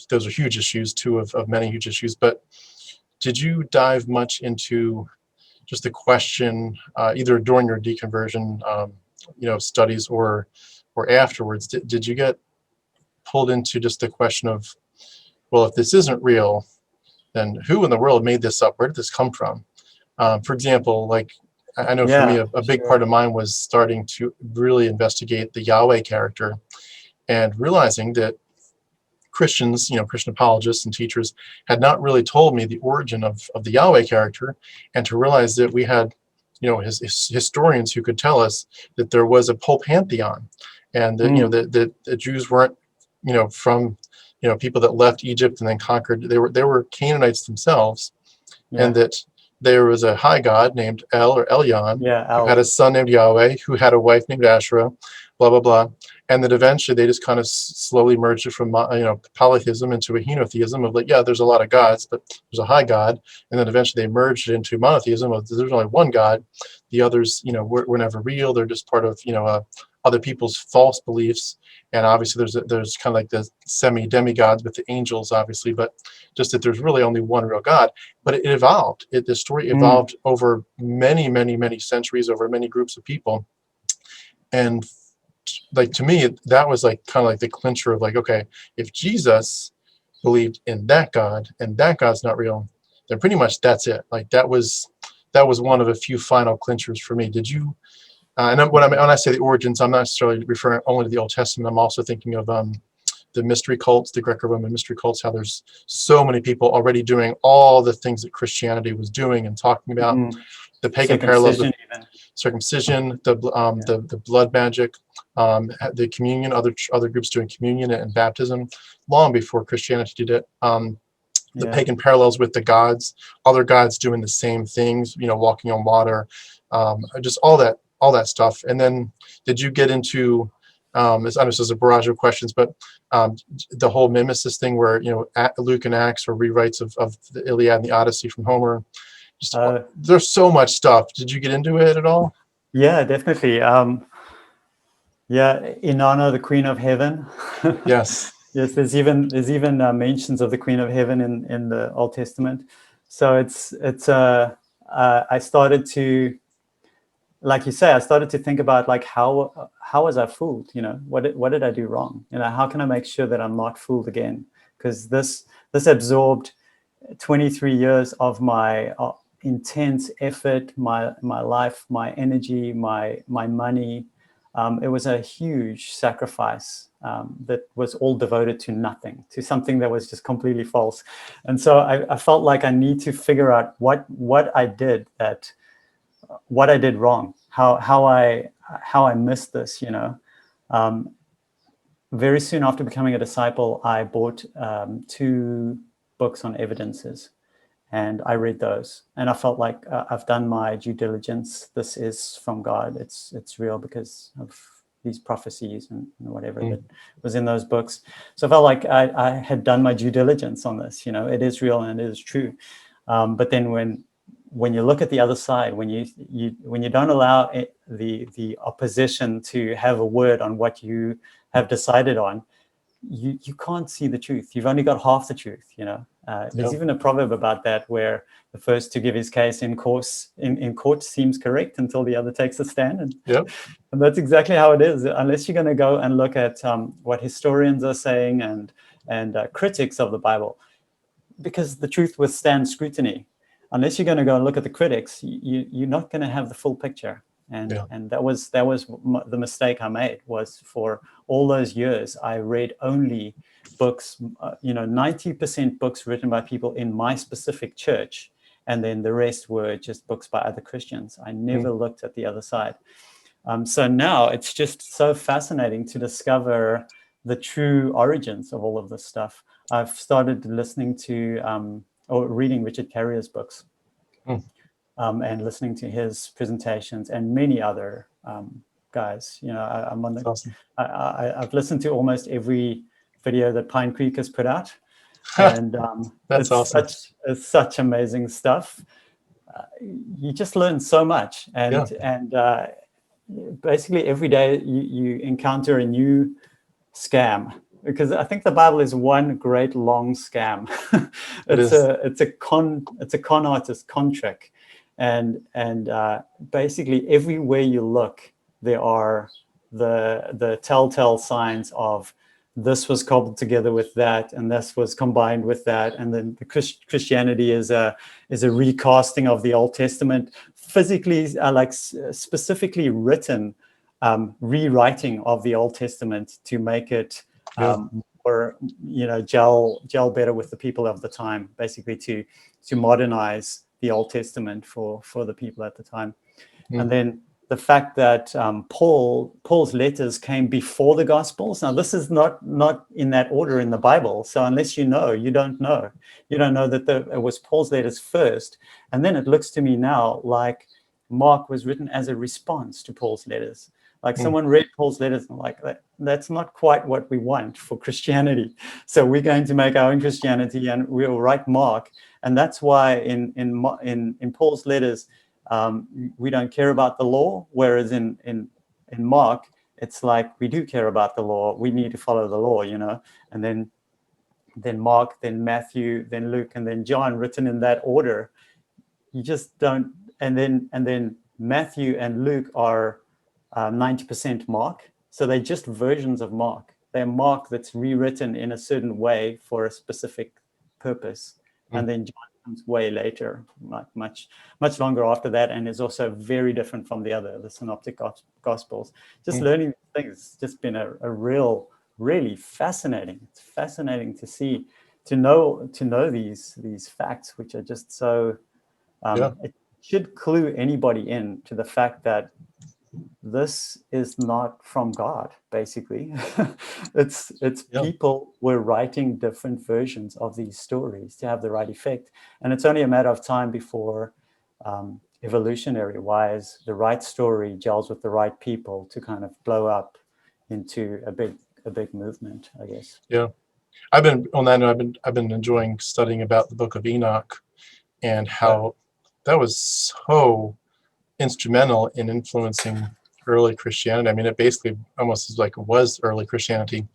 those are huge issues, two of many huge issues. But did you dive much into just the question, either during your deconversion, studies or afterwards? Did you get pulled into just the question of, well, if this isn't real, then who in the world made this up? Where did this come from? For example, like I know for me, a big part of mine was starting to really investigate the Yahweh character and realizing that Christians, Christian apologists and teachers had not really told me the origin of the Yahweh character, and to realize that we had, historians who could tell us that there was a whole pantheon, and that, that the Jews weren't, from, people that left Egypt and then conquered. They were Canaanites themselves, and that there was a high god named El or Elyon, who had a son named Yahweh, who had a wife named Asherah, blah, blah, blah. And that eventually they just kind of slowly merged it from, polytheism into a henotheism of like, yeah, there's a lot of gods, but there's a high God. And then eventually they merged it into monotheism of there's only one God. The others, were never real. They're just part of, other people's false beliefs. And obviously there's kind of like the semi-demigods with the angels, obviously, but just that there's really only one real God. But it evolved. The story evolved over many, many, many centuries, over many groups of people. And like, to me, that was like kind of like the clincher of like, okay, if Jesus believed in that God and that God's not real, then pretty much that's it. Like that was one of a few final clinchers for me. Did you? And when I say the origins, I'm not necessarily referring only to the Old Testament. I'm also thinking of the mystery cults, the Greco-Roman mystery cults, how there's so many people already doing all the things that Christianity was doing and talking about. The pagan parallels with circumcision, the blood magic, the communion, other groups doing communion and baptism long before Christianity did it. The pagan parallels with the gods, other gods doing the same things, walking on water, just all that stuff. And then did you get into, I know this is a barrage of questions, but the whole mimesis thing where, Luke and Acts or rewrites of the Iliad and the Odyssey from Homer? Just, there's so much stuff. Did you get into it at all? Yeah, definitely. Inanna, the Queen of Heaven. Yes. Yes, there's even mentions of the Queen of Heaven in the Old Testament. So it's I started to, like you say, I started to think about like how was I fooled? What did I do wrong? How can I make sure that I'm not fooled again? Because this absorbed 23 years of my intense effort, my life, my energy, my money. It was a huge sacrifice that was all devoted to nothing, to something that was just completely false. And so I felt like I need to figure out what I did wrong, how I missed this. Very soon after becoming a disciple, I bought 2 books on evidences. And I read those, and I felt like I've done my due diligence. This is from God. It's real because of these prophecies and whatever that was in those books. So I felt like I had done my due diligence on this. It is real and it is true. But then when you look at the other side, when you don't allow the opposition to have a word on what you have decided on, you can't see the truth. You've only got half the truth. There's even a proverb about that where the first to give his case in court seems correct until the other takes a stand. And that's exactly how it is. Unless you're going to go and look at what historians are saying and critics of the Bible, because the truth withstands scrutiny. Unless you're going to go and look at the critics, you're not going to have the full picture. And that was the mistake I made. Was for all those years I read only books, 90% books written by people in my specific church, and then the rest were just books by other Christians. I never looked at the other side. So now it's just so fascinating to discover the true origins of all of this stuff. I've started listening to or reading Richard Carrier's books. And listening to his presentations and many other guys. I'm on the. Awesome. I've listened to almost every video that Pine Creek has put out, and that's awesome. It's such amazing stuff. you just learn so much, and basically every day you encounter a new scam, because I think the Bible is one great long scam. It's a con artist con trick, and basically everywhere you look there are the telltale signs of this was cobbled together with that, and this was combined with that, and then the Christianity is a recasting of the Old Testament, physically specifically written rewriting of the Old Testament to make it or gel better with the people of the time, basically to modernize the Old Testament for the people at the time. And then the fact that Paul's letters came before the Gospels. Now, this is not in that order in the Bible. So unless you know, you don't know. You don't know that it was Paul's letters first. And then it looks to me now like Mark was written as a response to Paul's letters. Like someone read Paul's letters and like, that's not quite what we want for Christianity. So we're going to make our own Christianity and we'll write Mark. And that's why in Paul's letters, we don't care about the law, whereas in Mark, it's like we do care about the law. We need to follow the law, and then Mark, then Matthew, then Luke, and then John, written in that order. You just don't. And then Matthew and Luke are 90% Mark, so they're just versions of Mark. They're Mark that's rewritten in a certain way for a specific purpose, and then John comes way later, much longer after that, and is also very different from the synoptic gospels. Just learning things, just been a really fascinating. It's fascinating to see, to know these facts, which are just so. It should clue anybody in to the fact that this is not from God, basically. it's people were writing different versions of these stories to have the right effect. And it's only a matter of time before evolutionary wise, the right story gels with the right people to kind of blow up into a big movement, I guess. Yeah. I've been on that note, I've been enjoying studying about the book of Enoch and how that was so instrumental in influencing early Christianity. I mean, it basically almost was early Christianity,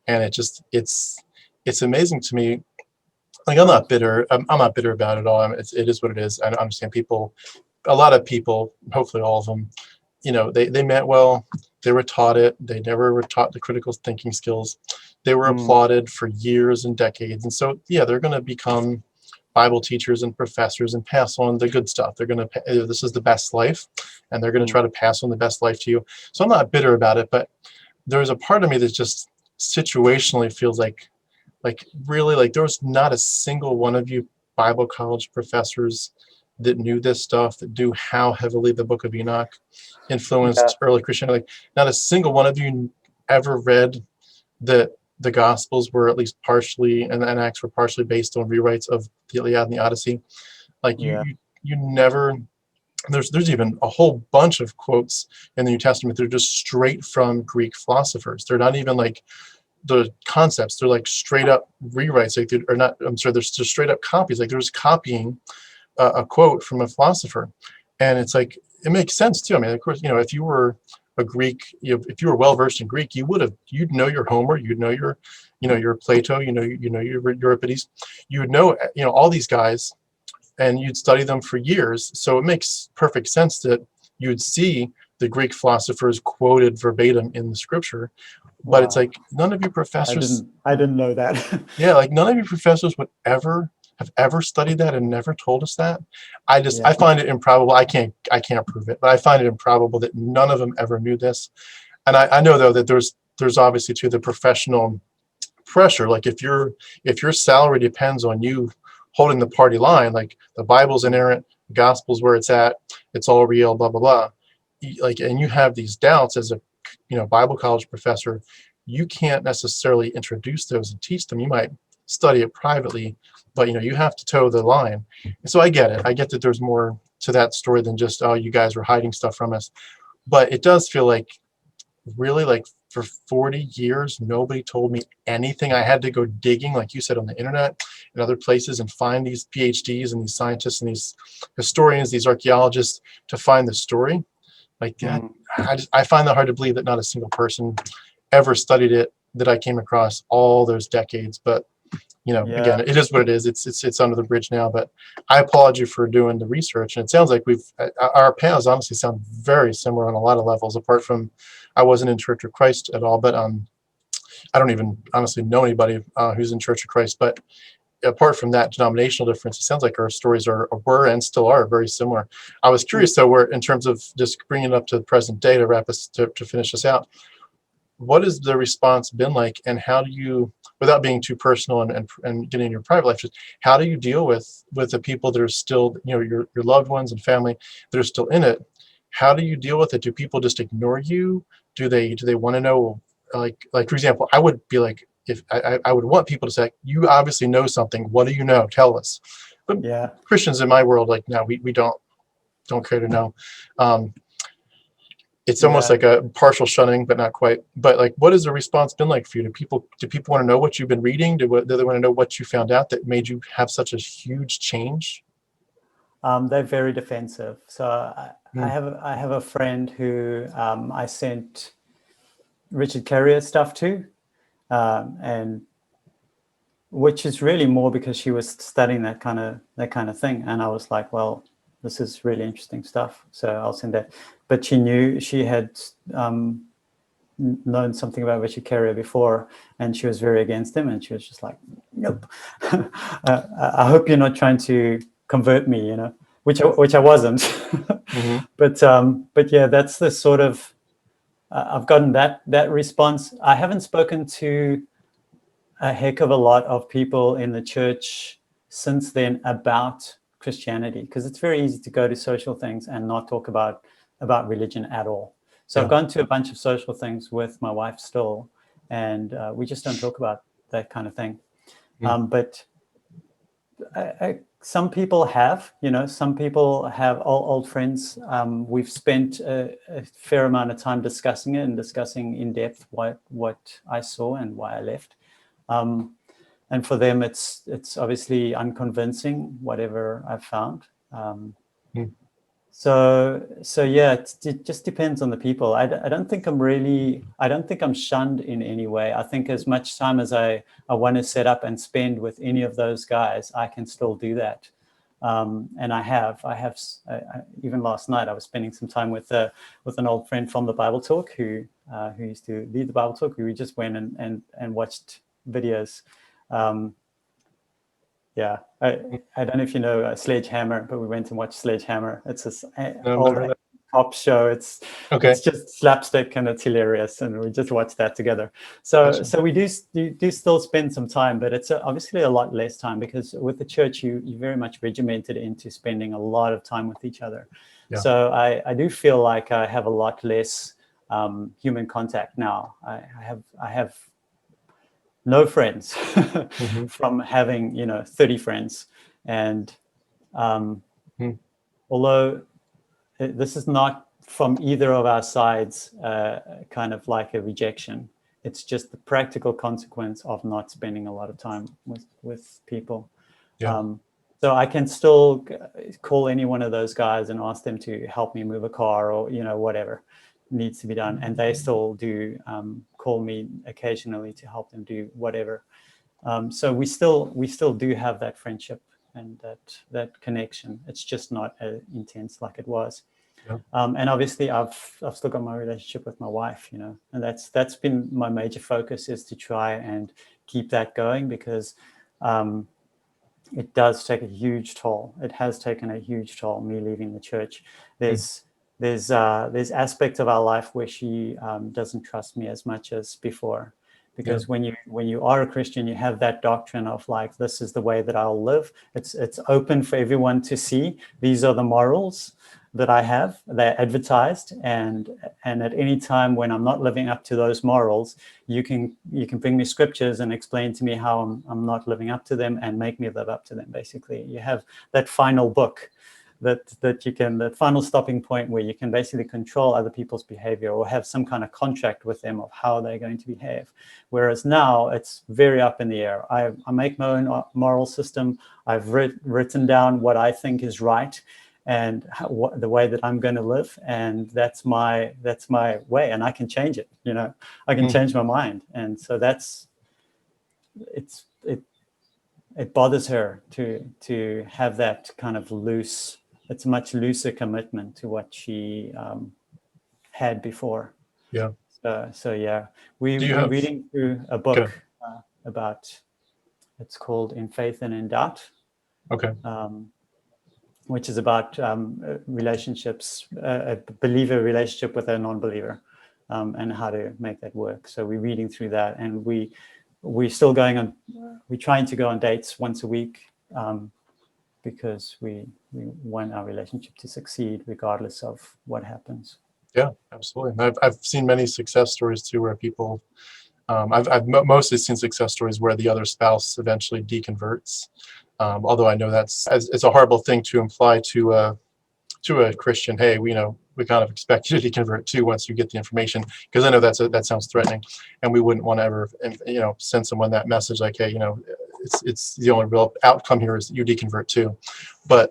and it's amazing to me. Like, I'm not bitter. I'm not bitter about it at all. It is what it is. I understand a lot of people, hopefully all of them, they meant well. They were taught it. They never were taught the critical thinking skills. They were applauded for years and decades, and so they're going to become Bible teachers and professors and pass on the good stuff. They're going to, this is the best life, and they're going to try to pass on the best life to you. So I'm not bitter about it, but there's a part of me that just situationally feels like really, like there was not a single one of you Bible college professors that knew this stuff, that knew how heavily the book of Enoch influenced early Christianity. Like, not a single one of you ever read that the Gospels were at least partially, and Acts were partially based on rewrites of the Iliad and the Odyssey. Like you never. There's even a whole bunch of quotes in the New Testament. They're just straight from Greek philosophers. They're not even like the concepts. They're like straight up rewrites. They're just straight up copies. Like they're just copying a quote from a philosopher, and it's like it makes sense too. I mean, of course, if you were a Greek, if you were well versed in Greek, you'd know your Homer, you'd know your Plato, your Euripides, you would know all these guys, and you'd study them for years. So it makes perfect sense that you'd see the Greek philosophers quoted verbatim in the scripture. But it's like none of you professors. I didn't know that. Like none of you professors would have ever studied that and never told us that. I find it improbable. I can't prove it, but I find it improbable that none of them ever knew this. And I know though that there's obviously the professional pressure. Like if your salary depends on you holding the party line, like the Bible's inerrant, the gospel's where it's at, it's all real, blah blah blah. Like, and you have these doubts as a Bible college professor, you can't necessarily introduce those and teach them. You might study it privately, but you have to toe the line. And so I get it. I get that there's more to that story than just, oh, you guys were hiding stuff from us. But it does feel like really like for 40 years, nobody told me anything. I had to go digging, like you said, on the internet and other places and find these PhDs and these scientists and these historians, these archaeologists to find the story. Like that, I find that hard to believe that not a single person ever studied it that I came across all those decades. But again, it is what it is. It's under the bridge now. But I applaud you for doing the research. And it sounds like our paths honestly sound very similar on a lot of levels. Apart from, I wasn't in Church of Christ at all, but I don't even honestly know anybody who's in Church of Christ. But apart from that denominational difference, it sounds like our stories were and still are very similar. I was curious though, where in terms of just bringing it up to the present day to wrap us to finish this out, what has the response been like, and how do you, without being too personal and getting in your private life, just how do you deal with the people that are still, your loved ones and family that are still in it? How do you deal with it? Do people just ignore you? Do they want to know, like for example, I would be like, if I would want people to say, you obviously know something. What do you know? Tell us. But Christians in my world, like, no, we don't care to know. It's almost like a partial shunning, but not quite. But like, what has the response been like for you? Do people want to know what you've been reading? Do they want to know what you found out that made you have such a huge change? They're very defensive. So I have a friend who I sent Richard Carrier's stuff to, and which is really more because she was studying that kind of thing, and I was like, well, this is really interesting stuff, so I'll send that. But she had known something about Richard Carrier before, and she was very against him, and she was just like, nope. I hope you're not trying to convert me, which I wasn't. But yeah, that's the sort of I've gotten that response. I haven't spoken to a heck of a lot of people in the church since then about Christianity, because it's very easy to go to social things and not talk about religion at all. So I've gone to a bunch of social things with my wife still, and we just don't talk about that kind of thing. But some people have, some people have old friends. We've spent a fair amount of time discussing it and discussing in depth what I saw and why I left. And for them, it's obviously unconvincing, whatever I've found. So yeah, it just depends on the people. I don't think I'm shunned in any way. I think as much time as I want to set up and spend with any of those guys, I can still do that. And I have even last night, I was spending some time with an old friend from the Bible Talk who used to lead the Bible Talk. We just went and watched videos. I don't know if you know Sledgehammer, but we went and watched Sledgehammer. It's this old pop show. It's just slapstick and it's hilarious, and we just watched that together. So we do still spend some time, but it's obviously a lot less time, because with the church you very much regimented into spending a lot of time with each other. So I do feel like I have a lot less human contact now. I have no friends from having 30 friends, and although this is not from either of our sides kind of like a rejection, it's just the practical consequence of not spending a lot of time with people. So I can still call any one of those guys and ask them to help me move a car or whatever needs to be done, and they still do call me occasionally to help them do whatever. So we still do have that friendship and that connection. It's just not intense like it was. And obviously I've still got my relationship with my wife, and that's been my major focus, is to try and keep that going, because it does take a huge toll. It has taken a huge toll, me leaving the church. There's aspects of our life where she doesn't trust me as much as before, because when you are a Christian, you have that doctrine of like, this is the way that I'll live. It's open for everyone to see. These are the morals that I have. They're advertised, and at any time when I'm not living up to those morals, you can bring me scriptures and explain to me how I'm not living up to them and make me live up to them. Basically, you have that final book that you can, the final stopping point where you can basically control other people's behavior or have some kind of contract with them of how they're going to behave. Whereas now it's very up in the air. I make my own moral system. I've written down what I think is right and the way that I'm going to live, and that's my way, and I can change it. I can change my mind, and so it bothers her to have that kind of loose. It's a much looser commitment to what she had before. Yeah. So yeah, we're reading through a book about. It's called In Faith and in Doubt. Okay. Which is about relationships, a believer relationship with a non-believer, and how to make that work. So we're reading through that, and we're still going on. We're trying to go on dates once a week, because we want our relationship to succeed regardless of what happens. Yeah, absolutely. I've seen many success stories too, where people. I've mostly seen success stories where the other spouse eventually deconverts. Although I know it's a horrible thing to imply to a Christian. Hey, we kind of expect you to deconvert too once you get the information, because I know that sounds threatening, and we wouldn't want to ever send someone that message like, hey, it's the only real outcome here is that you deconvert too. But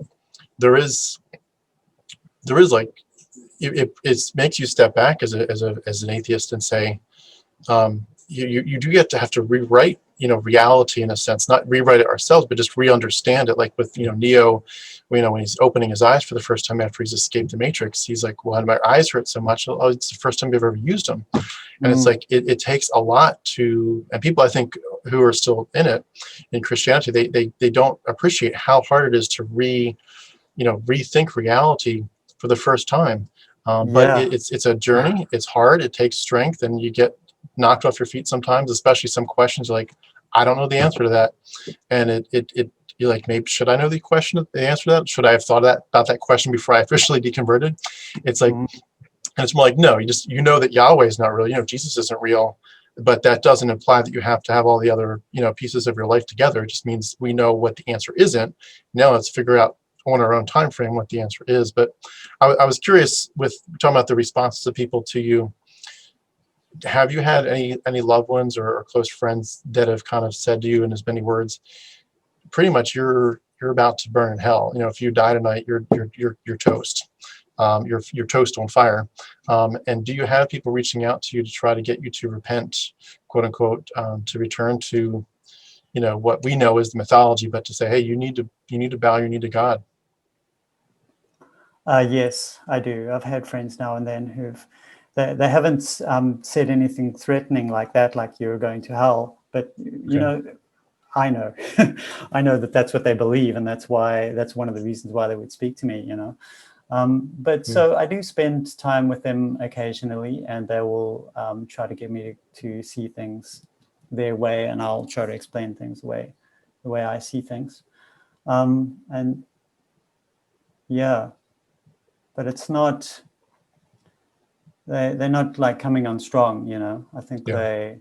there is like it makes you step back as an atheist and say, you do have to rewrite reality in a sense, not rewrite it ourselves, but just re-understand it. Like with Neo, when he's opening his eyes for the first time after he's escaped the Matrix, he's like, well, my eyes hurt so much. Oh, it's the first time I've ever used them. And it's like it takes a lot to, and people I think who are still in it in Christianity, they don't appreciate how hard it is to rethink reality for the first time. But it's a journey. It's hard. It takes strength, and you get knocked off your feet sometimes, especially some questions like, I don't know the answer to that. And you're like, maybe should I know the answer to that? Should I have thought about that question before I officially deconverted? It's like, and it's more like, no, you know that Yahweh is not real. Jesus isn't real, but that doesn't imply that you have to have all the other, pieces of your life together. It just means we know what the answer isn't. Now let's figure out on our own time frame what the answer is. But I was curious with talking about the responses of people to you. Have you had any loved ones or close friends that have kind of said to you in as many words, pretty much you're about to burn in hell? If you die tonight, you're toast. You're toast on fire. And do you have people reaching out to you to try to get you to repent, quote unquote, to return to what we know is the mythology, but to say, hey, you need to bow your knee to God? Yes, I do. I've had friends now and then who've. They haven't said anything threatening like that, like you're going to hell. But I know, I know that's what they believe, and that's one of the reasons why they would speak to me. But so I do spend time with them occasionally, and they will try to get me to see things their way, and I'll try to explain things the way I see things. And yeah, but it's not. They're not like coming on strong, I think they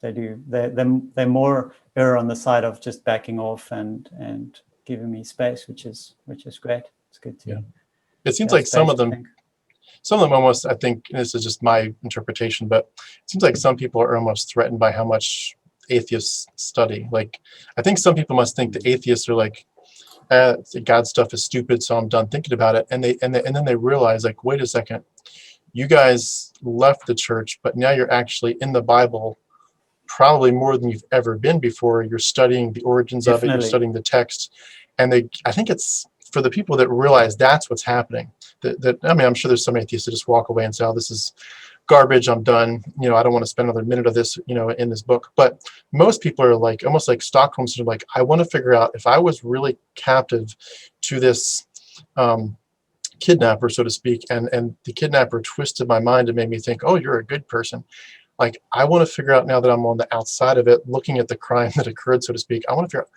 do. They're more err on the side of just backing off and giving me space, which is great. It's good to. Yeah. It seems like some of them almost, I think, and this is just my interpretation, but it seems like some people are almost threatened by how much atheists study. Like, I think some people must think the atheists are like, God stuff is stupid, so I'm done thinking about it. And then they realize, like, wait a second. You guys left the church, but now you're actually in the Bible probably more than you've ever been before. You're studying the origins of it. You're studying the text. And I think it's for the people that realize that's what's happening. I'm sure there's some atheists that just walk away and say, oh, this is garbage. I'm done. I don't want to spend another minute of this, in this book. But most people are like, almost like Stockholm syndrome. Like, I want to figure out if I was really captive to this, kidnapper, so to speak, and the kidnapper twisted my mind and made me think, oh, you're a good person. Like, I want to figure out, now that I'm on the outside of it, looking at the crime that occurred, so to speak, I want to figure out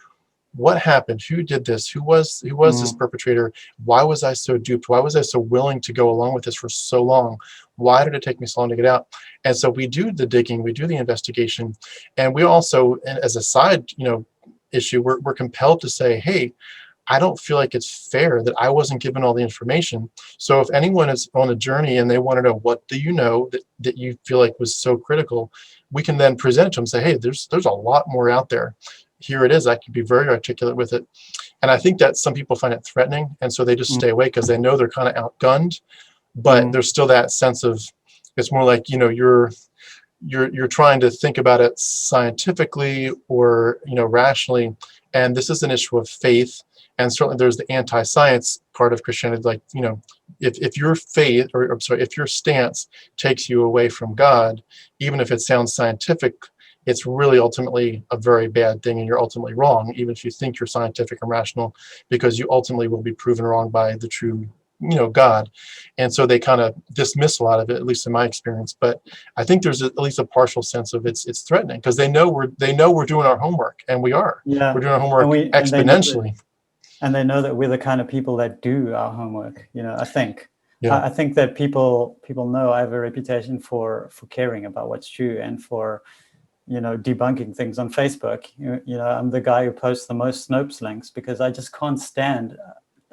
what happened, who did this, who was this perpetrator, why was I so duped, why was I so willing to go along with this for so long, why did it take me so long to get out? And so we do the digging, we do the investigation, and we also, as a side issue, we're compelled to say, hey, I don't feel like it's fair that I wasn't given all the information. So if anyone is on a journey and they want to know, what do you know that you feel like was so critical, we can then present it to them and say, hey, there's a lot more out there. Here it is. I can be very articulate with it. And I think that some people find it threatening, and so they just stay away because they know they're kind of outgunned. But there's still that sense of, it's more like, you're trying to think about it scientifically or rationally, and this is an issue of faith. And certainly there's the anti-science part of Christianity, like, if your faith, or I'm sorry, if your stance takes you away from God, even if it sounds scientific, it's really ultimately a very bad thing, and you're ultimately wrong, even if you think you're scientific and rational, because you ultimately will be proven wrong by the true God. And so they kind of dismiss a lot of it, at least in my experience. But I think there's at least a partial sense of it's threatening, because they know we're doing our homework, and we are. Yeah. We're doing our homework exponentially. And they know that we're the kind of people that do our homework. I think. Yeah. I think that people know I have a reputation for caring about what's true, and for debunking things on Facebook. I'm the guy who posts the most Snopes links, because I just can't stand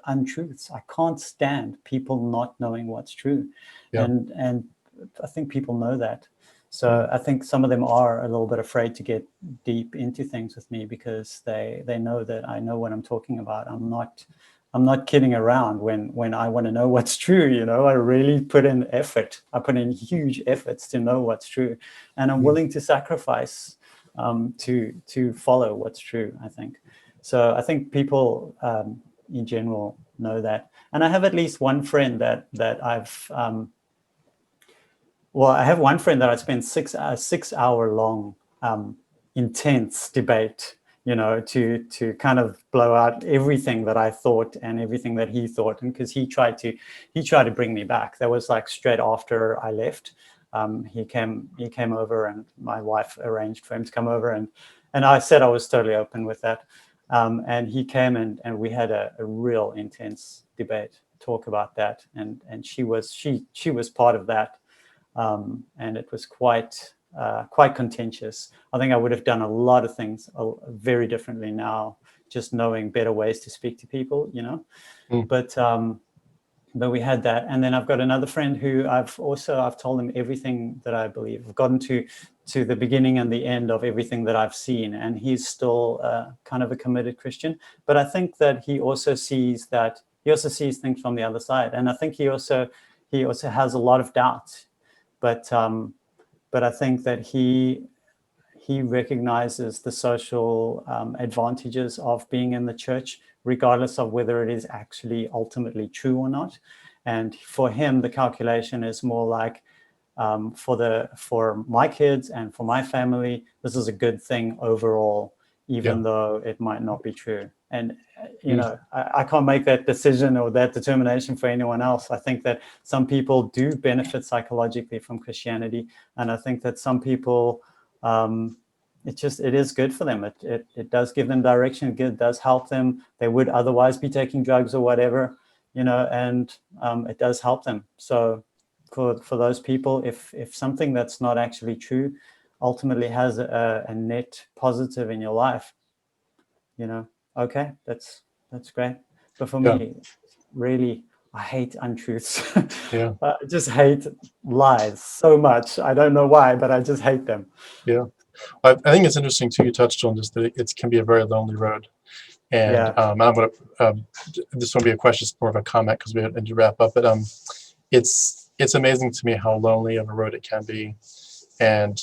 untruths. I can't stand people not knowing what's true. Yeah. And I think people know that. So I think some of them are a little bit afraid to get deep into things with me, because they know that I know what I'm talking about. I'm not kidding around when I want to know what's true. I really put in effort. I put in huge efforts to know what's true, and I'm willing to sacrifice to follow what's true, I think. So I think people in general know that. And I have at least one friend that I've I have one friend that I spent 6 hour long intense debate, to kind of blow out everything that I thought and everything that he thought. And because he tried to bring me back. That was like straight after I left. He came over, and my wife arranged for him to come over, and I said I was totally open with that. And he came, and we had a real intense debate, talk about that. And she was part of that. And it was quite contentious. I think I would have done a lot of things very differently now, just knowing better ways to speak to people, But we had that. And then I've got another friend who I've told him everything that I believe. I've gotten to the beginning and the end of everything that I've seen, and he's still kind of a committed Christian. But I think that he also sees things from the other side, and I think he also has a lot of doubts. But I think that he recognizes the social advantages of being in the church, regardless of whether it is actually ultimately true or not. And for him, the calculation is more like, for my kids and for my family, this is a good thing overall, even though it might not be true. And I can't make that decision or that determination for anyone else. I think that some people do benefit psychologically from Christianity, and I think that some people, it is good for them. It does give them direction. It does help them. They would otherwise be taking drugs or whatever, and it does help them. So for those people, if something that's not actually true ultimately has a net positive in your life, okay, that's great. But for me, really, I hate untruths. I just hate lies so much. I don't know why, but I just hate them. Yeah. I think it's interesting too, you touched on just that it can be a very lonely road. And I'm going to, this won't be a question, it's more of a comment, because we had to wrap up. But it's amazing to me how lonely of a road it can be. And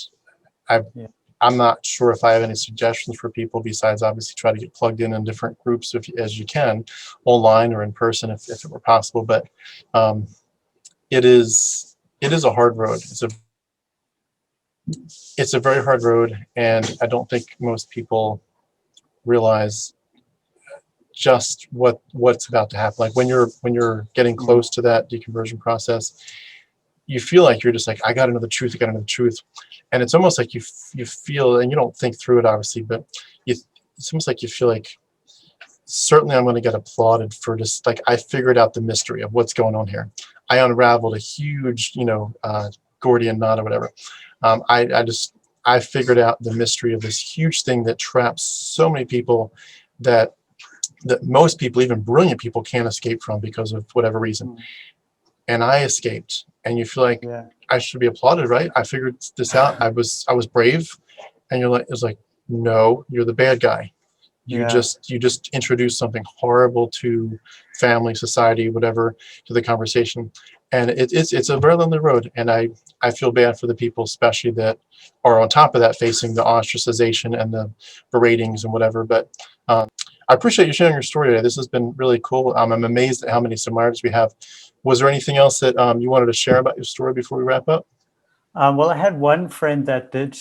I'm not sure if I have any suggestions for people besides obviously try to get plugged in different groups as you can, online or in person if it were possible. But it is a hard road. It's a very hard road, and I don't think most people realize just what's about to happen. Like when you're getting close to that deconversion process, you feel like you're just like, I got to know the truth. And it's almost like you feel, and you don't think through it obviously, but it's almost like you feel like, certainly I'm going to get applauded for just like, I figured out the mystery of what's going on here. I unraveled a huge, Gordian knot or whatever. I figured out the mystery of this huge thing that traps so many people, that that most people, even brilliant people, can't escape from because of whatever reason. And I escaped, and you feel like I should be applauded, right? I figured this out. I was brave, and it's like, no, you're the bad guy. You just introduced something horrible to family, society, whatever, to the conversation, and it's a very lonely road. And I feel bad for the people, especially that are on top of that, facing the ostracization and the beratings and whatever. But I appreciate you sharing your story today. This has been really cool. I'm amazed at how many similarities we have. Was there anything else that you wanted to share about your story before we wrap up? Well, I had one friend that did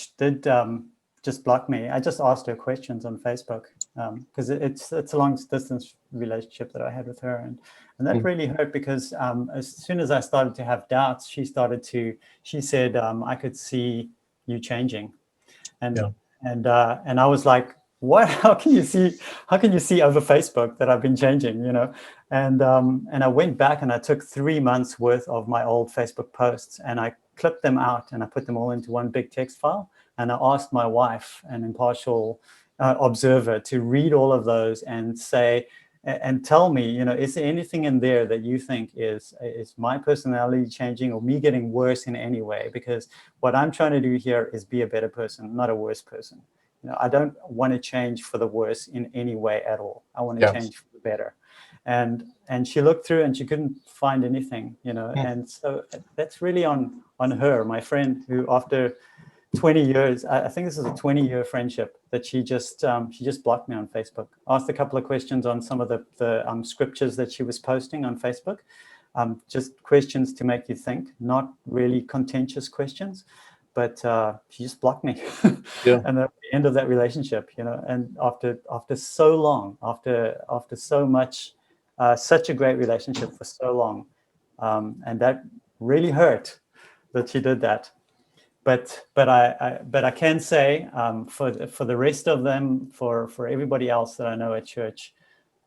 just block me. I just asked her questions on Facebook because it's a long distance relationship that I had with her, and that really hurt because as soon as I started to have doubts, she said I could see you changing, and I was like, what? How can you see over Facebook that I've been changing? And I went back and I took 3 months worth of my old Facebook posts and I clipped them out and I put them all into one big text file. And I asked my wife, an impartial observer, to read all of those and say, and tell me, is there anything in there that you think is my personality changing or me getting worse in any way? Because what I'm trying to do here is be a better person, not a worse person. I don't want to change for the worse in any way at all. I want to change for the better. And she looked through and she couldn't find anything, and so that's really on her, my friend, who after 20 years, I think this is a 20-year friendship, that she just blocked me on Facebook. Asked a couple of questions on some of the scriptures that she was posting on Facebook, just questions to make you think, not really contentious questions, but she just blocked me. And at the end of that relationship, and after so long, after so much, such a great relationship for so long, and that really hurt that she did that. But I can say for the rest of them, for everybody else that I know at church,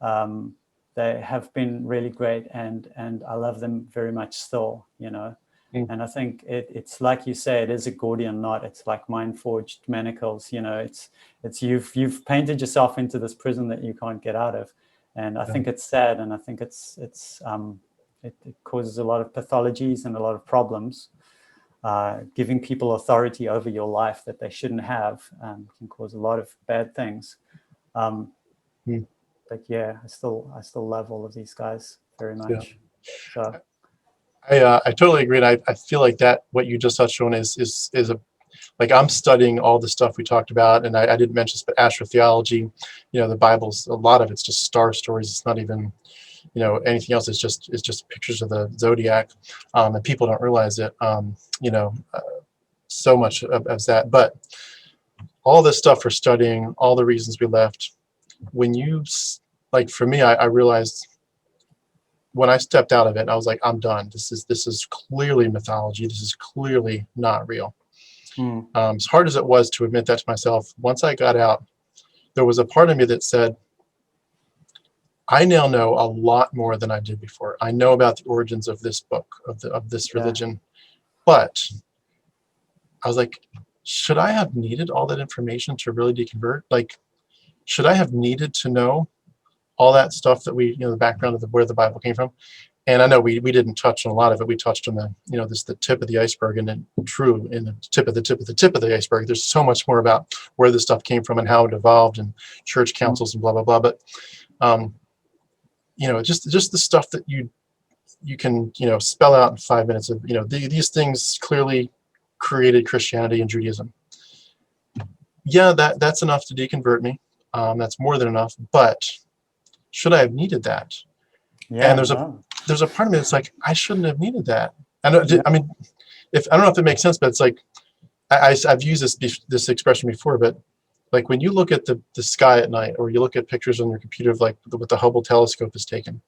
they have been really great, and I love them very much still, And I think it's like you say, it is a Gordian knot. It's like mind-forged manacles, It's you've painted yourself into this prison that you can't get out of, and I think it's sad, and I think it causes a lot of pathologies and a lot of problems. Giving people authority over your life that they shouldn't have can cause a lot of bad things. But yeah, I still love all of these guys very much. So I totally agree. And I feel like that what you just touched on is like I'm studying all the stuff we talked about, and I didn't mention this, but astrotheology, the Bible's, a lot of it's just star stories. It's not even anything else. Is just pictures of the zodiac, and people don't realize it. So much of that, but all this stuff for studying, all the reasons we left. When you, like, for me, I realized when I stepped out of it, I was like, I'm done. This is clearly mythology. This is clearly not real. As hard as it was to admit that to myself, once I got out, there was a part of me that said, I now know a lot more than I did before. I know about the origins of this book, of this religion, but I was like, should I have needed all that information to really deconvert? Like, should I have needed to know all that stuff that we, the background of where the Bible came from? And I know we didn't touch on a lot of it. We touched on the tip of the iceberg, and then in the tip of the iceberg. There's so much more about where this stuff came from and how it evolved, and church councils and blah blah blah. But just the stuff that you can spell out in 5 minutes of these things clearly created Christianity and Judaism. Yeah, that's enough to deconvert me. That's more than enough. But should I have needed that? And there's a part of me that's like, I shouldn't have needed that. I mean, I don't know if it makes sense, but it's like I've used this expression before, but like when you look at the sky at night, or you look at pictures on your computer of like what the Hubble telescope has taken,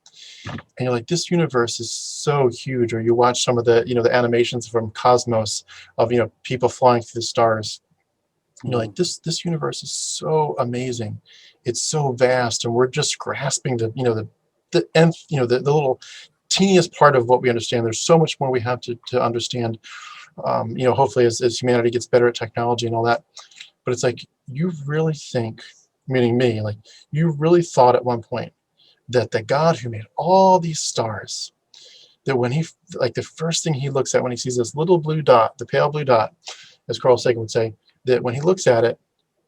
and you're like, this universe is so huge. Or you watch some of the the animations from Cosmos of people flying through the stars. You're like, this universe is so amazing. It's so vast, and we're just grasping the nth, the little teeniest part of what we understand. There's so much more we have to understand. Hopefully as humanity gets better at technology and all that. But it's like, you really think meaning me, like, you really thought at one point that the God who made all these stars, that when he, like, the first thing he looks at when he sees this little blue dot, the pale blue dot, as Carl Sagan would say, that when he looks at it,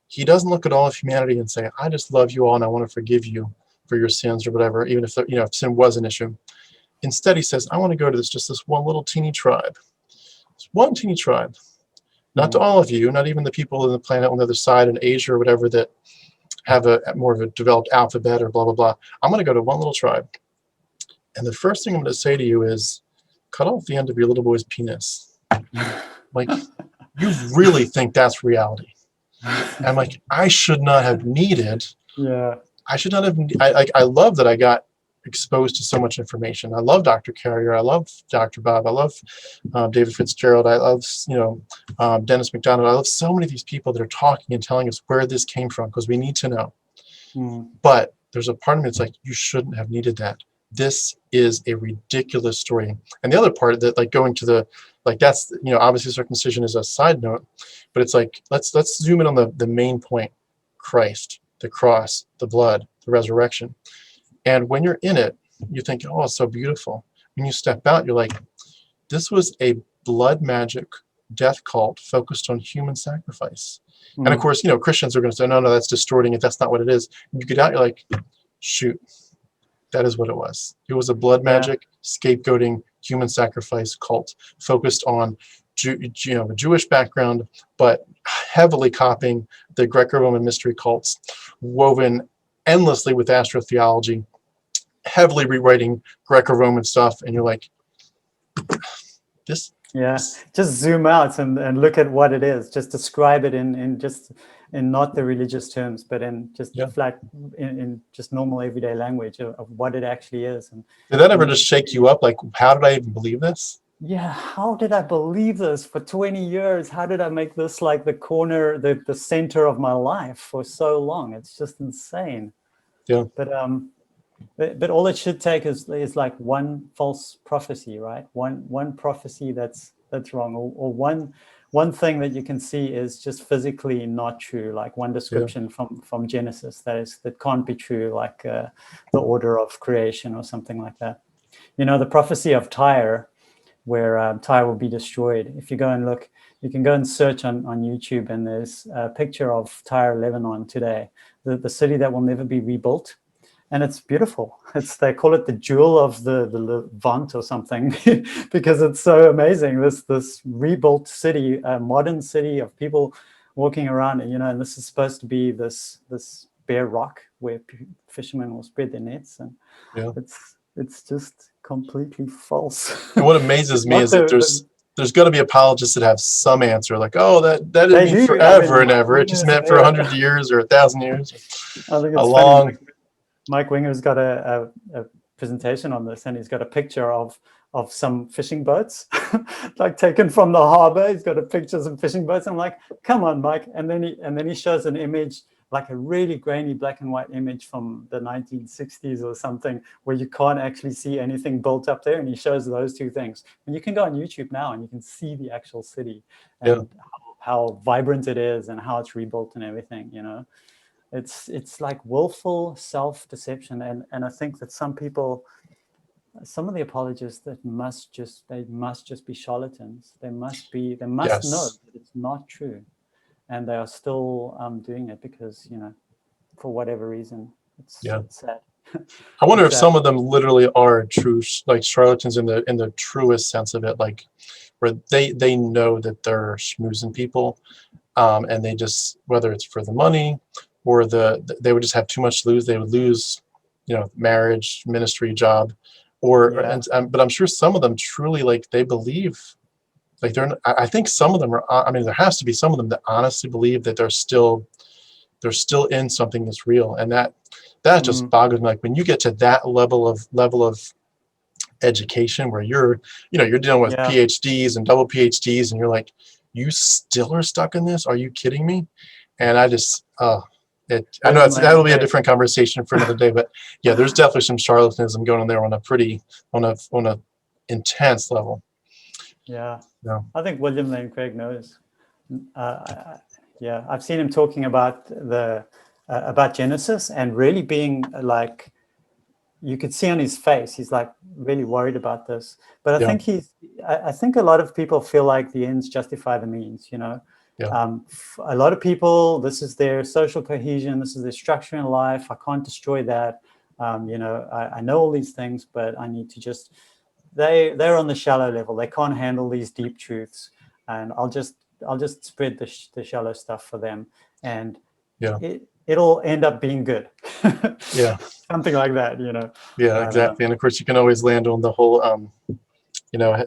he doesn't look at all of humanity and say, I just love you all and I want to forgive you for your sins or whatever, even if, if sin was an issue. Instead, he says, I want to go to just this one little teeny tribe. This one teeny tribe. Not to all of you, not even the people on the planet on the other side in Asia or whatever that have a more of a developed alphabet or blah, blah, blah. I'm going to go to one little tribe. And the first thing I'm going to say to you is, cut off the end of your little boy's penis. Like, you really think that's reality? And like, I should not have needed. Yeah. I should not have. I love that I got exposed to so much information. I love Dr. Carrier. I love Dr. Bob. I love David Fitzgerald. I love Dennis McDonald. I love so many of these people that are talking and telling us where this came from, because we need to know. But there's a part of me that's like, you shouldn't have needed that. This is a ridiculous story. And the other part that, like, going to the, like, that's, obviously circumcision is a side note, but it's like, let's zoom in on the main point: Christ, the cross, the blood, the resurrection. And when you're in it, you think, oh, it's so beautiful. When you step out, you're like, this was a blood magic death cult focused on human sacrifice. And of course, Christians are going to say, no, that's distorting it. That's not what it is. And you get out, you're like, shoot, that is what it was. It was a blood magic, scapegoating, human sacrifice cult focused on a Jewish background, but heavily copying the Greco-Roman mystery cults, woven endlessly with astrotheology, heavily rewriting Greco-Roman stuff. And you're like, this. Yeah, just zoom out and look at what it is. Just describe it in not the religious terms, but in just flat, in just normal everyday language of what it actually is. And did that ever just shake you up? Like, how did I even believe this? Yeah, how did I believe this for 20 years? How did I make this like the corner, the center of my life for so long? It's just insane. Yeah. But all it should take is like one false prophecy, right? One prophecy that's wrong, or one thing that you can see is just physically not true, like one description from Genesis that can't be true, like the order of creation or something like that. The prophecy of Tyre, where Tyre will be destroyed. If you go and look, you can go and search on YouTube, and there's a picture of Tyre, Lebanon today, the city that will never be rebuilt. And it's beautiful. They call it the jewel of the Levant or something, because it's so amazing. This rebuilt city, a modern city of people walking around, and this is supposed to be this bare rock where fishermen will spread their nets, and it's just completely false. And what amazes me is that there's going to be apologists that have some answer, like, oh, that didn't mean forever and ever. It just meant for 100 years or 1,000 years. I think it's funny. Mike Winger's got a presentation on this, and he's got a picture of some fishing boats, like taken from the harbor. He's got a picture of some fishing boats. I'm like, come on, Mike. And then he shows an image, like a really grainy black and white image from the 1960s or something, where you can't actually see anything built up there. And he shows those two things. And you can go on YouTube now and you can see the actual city and how vibrant it is and how it's rebuilt and everything, It's like willful self-deception, and I think that some of the apologists that must just be charlatans. They must know that it's not true, and they are still doing it because for whatever reason. It's sad. I wonder if some of them literally are true, like charlatans in the truest sense of it, like where they know that they're schmoozing people, and they just, whether it's for the money, or they would just have too much to lose. They would lose, marriage, ministry, job, but I'm sure some of them truly, like, they believe, like I think some of them are. I mean, there has to be some of them that honestly believe that they're still in something that's real, and that just boggles me. Like, when you get to that level of education, where you're dealing with PhDs and double PhDs, and you're like, you still are stuck in this? Are you kidding me? And I just. I know that'll be a different conversation for another day, but there's definitely some charlatanism going on there on a intense level. Yeah. I think William Lane Craig knows. I've seen him talking about about Genesis, and really being like, you could see on his face, he's like really worried about this. But I think I think a lot of people feel like the ends justify the means, you know. A lot of people, this is their social cohesion, this is their structure in life. I can't destroy that. You know, I know all these things, but I need to just, they're on the shallow level. They can't handle these deep truths, and I'll just spread the shallow stuff for them, and it'll end up being good. Something like that, you know. Exactly. And of course, you can always land on the whole, you know,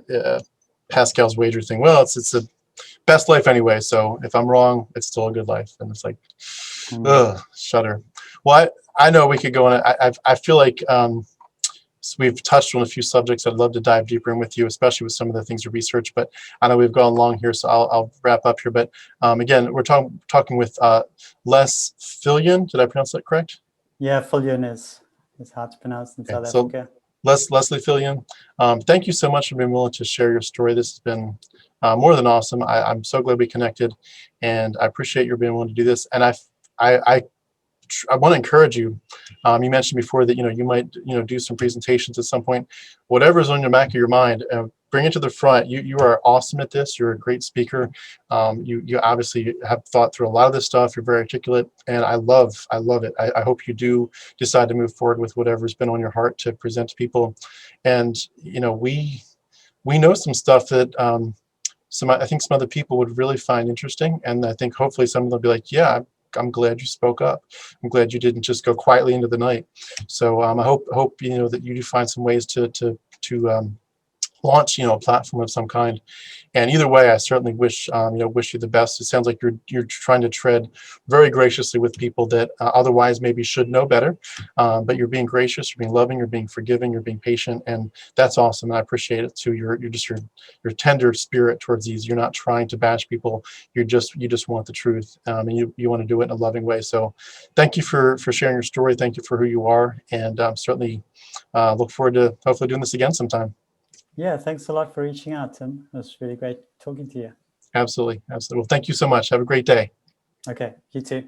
Pascal's wager thing. Well, it's the best life anyway, so if I'm wrong, it's still a good life. And it's like, ugh, shudder. Well, I know we could go on. I feel like so we've touched on a few subjects I'd love to dive deeper in with you, especially with some of the things you research. But I know we've gone long here, so I'll wrap up here. But again, we're talking with Les Viljoen. Did I pronounce that correct? Yeah, Viljoen is how it's pronounced in South Africa. Leslie Viljoen, thank you so much for being willing to share your story. This has been more than awesome. I'm so glad we connected, and I appreciate your being willing to do this. And I want to encourage you. You mentioned before that you might do some presentations at some point. Whatever's on the back of your mind, bring it to the front. You are awesome at this. You're a great speaker. You obviously have thought through a lot of this stuff. You're very articulate, and I love it. I hope you do decide to move forward with whatever's been on your heart to present to people. And we know some stuff that I think some other people would really find interesting, and I think hopefully some of them will be like, yeah, I'm glad you spoke up. I'm glad you didn't just go quietly into the night. So I hope that you do find some ways to launch a platform of some kind. And either way, I certainly wish you the best. It sounds like you're trying to tread very graciously with people that otherwise maybe should know better, but you're being gracious, you're being loving, you're being forgiving, you're being patient, and that's awesome. And I appreciate it too. Your tender spirit towards these. You're not trying to bash people. You just want the truth, and you want to do it in a loving way. So thank you for sharing your story. Thank you for who you are, and certainly look forward to hopefully doing this again sometime. Yeah, thanks a lot for reaching out, Tim. It was really great talking to you. Absolutely. Well, thank you so much. Have a great day. Okay, you too.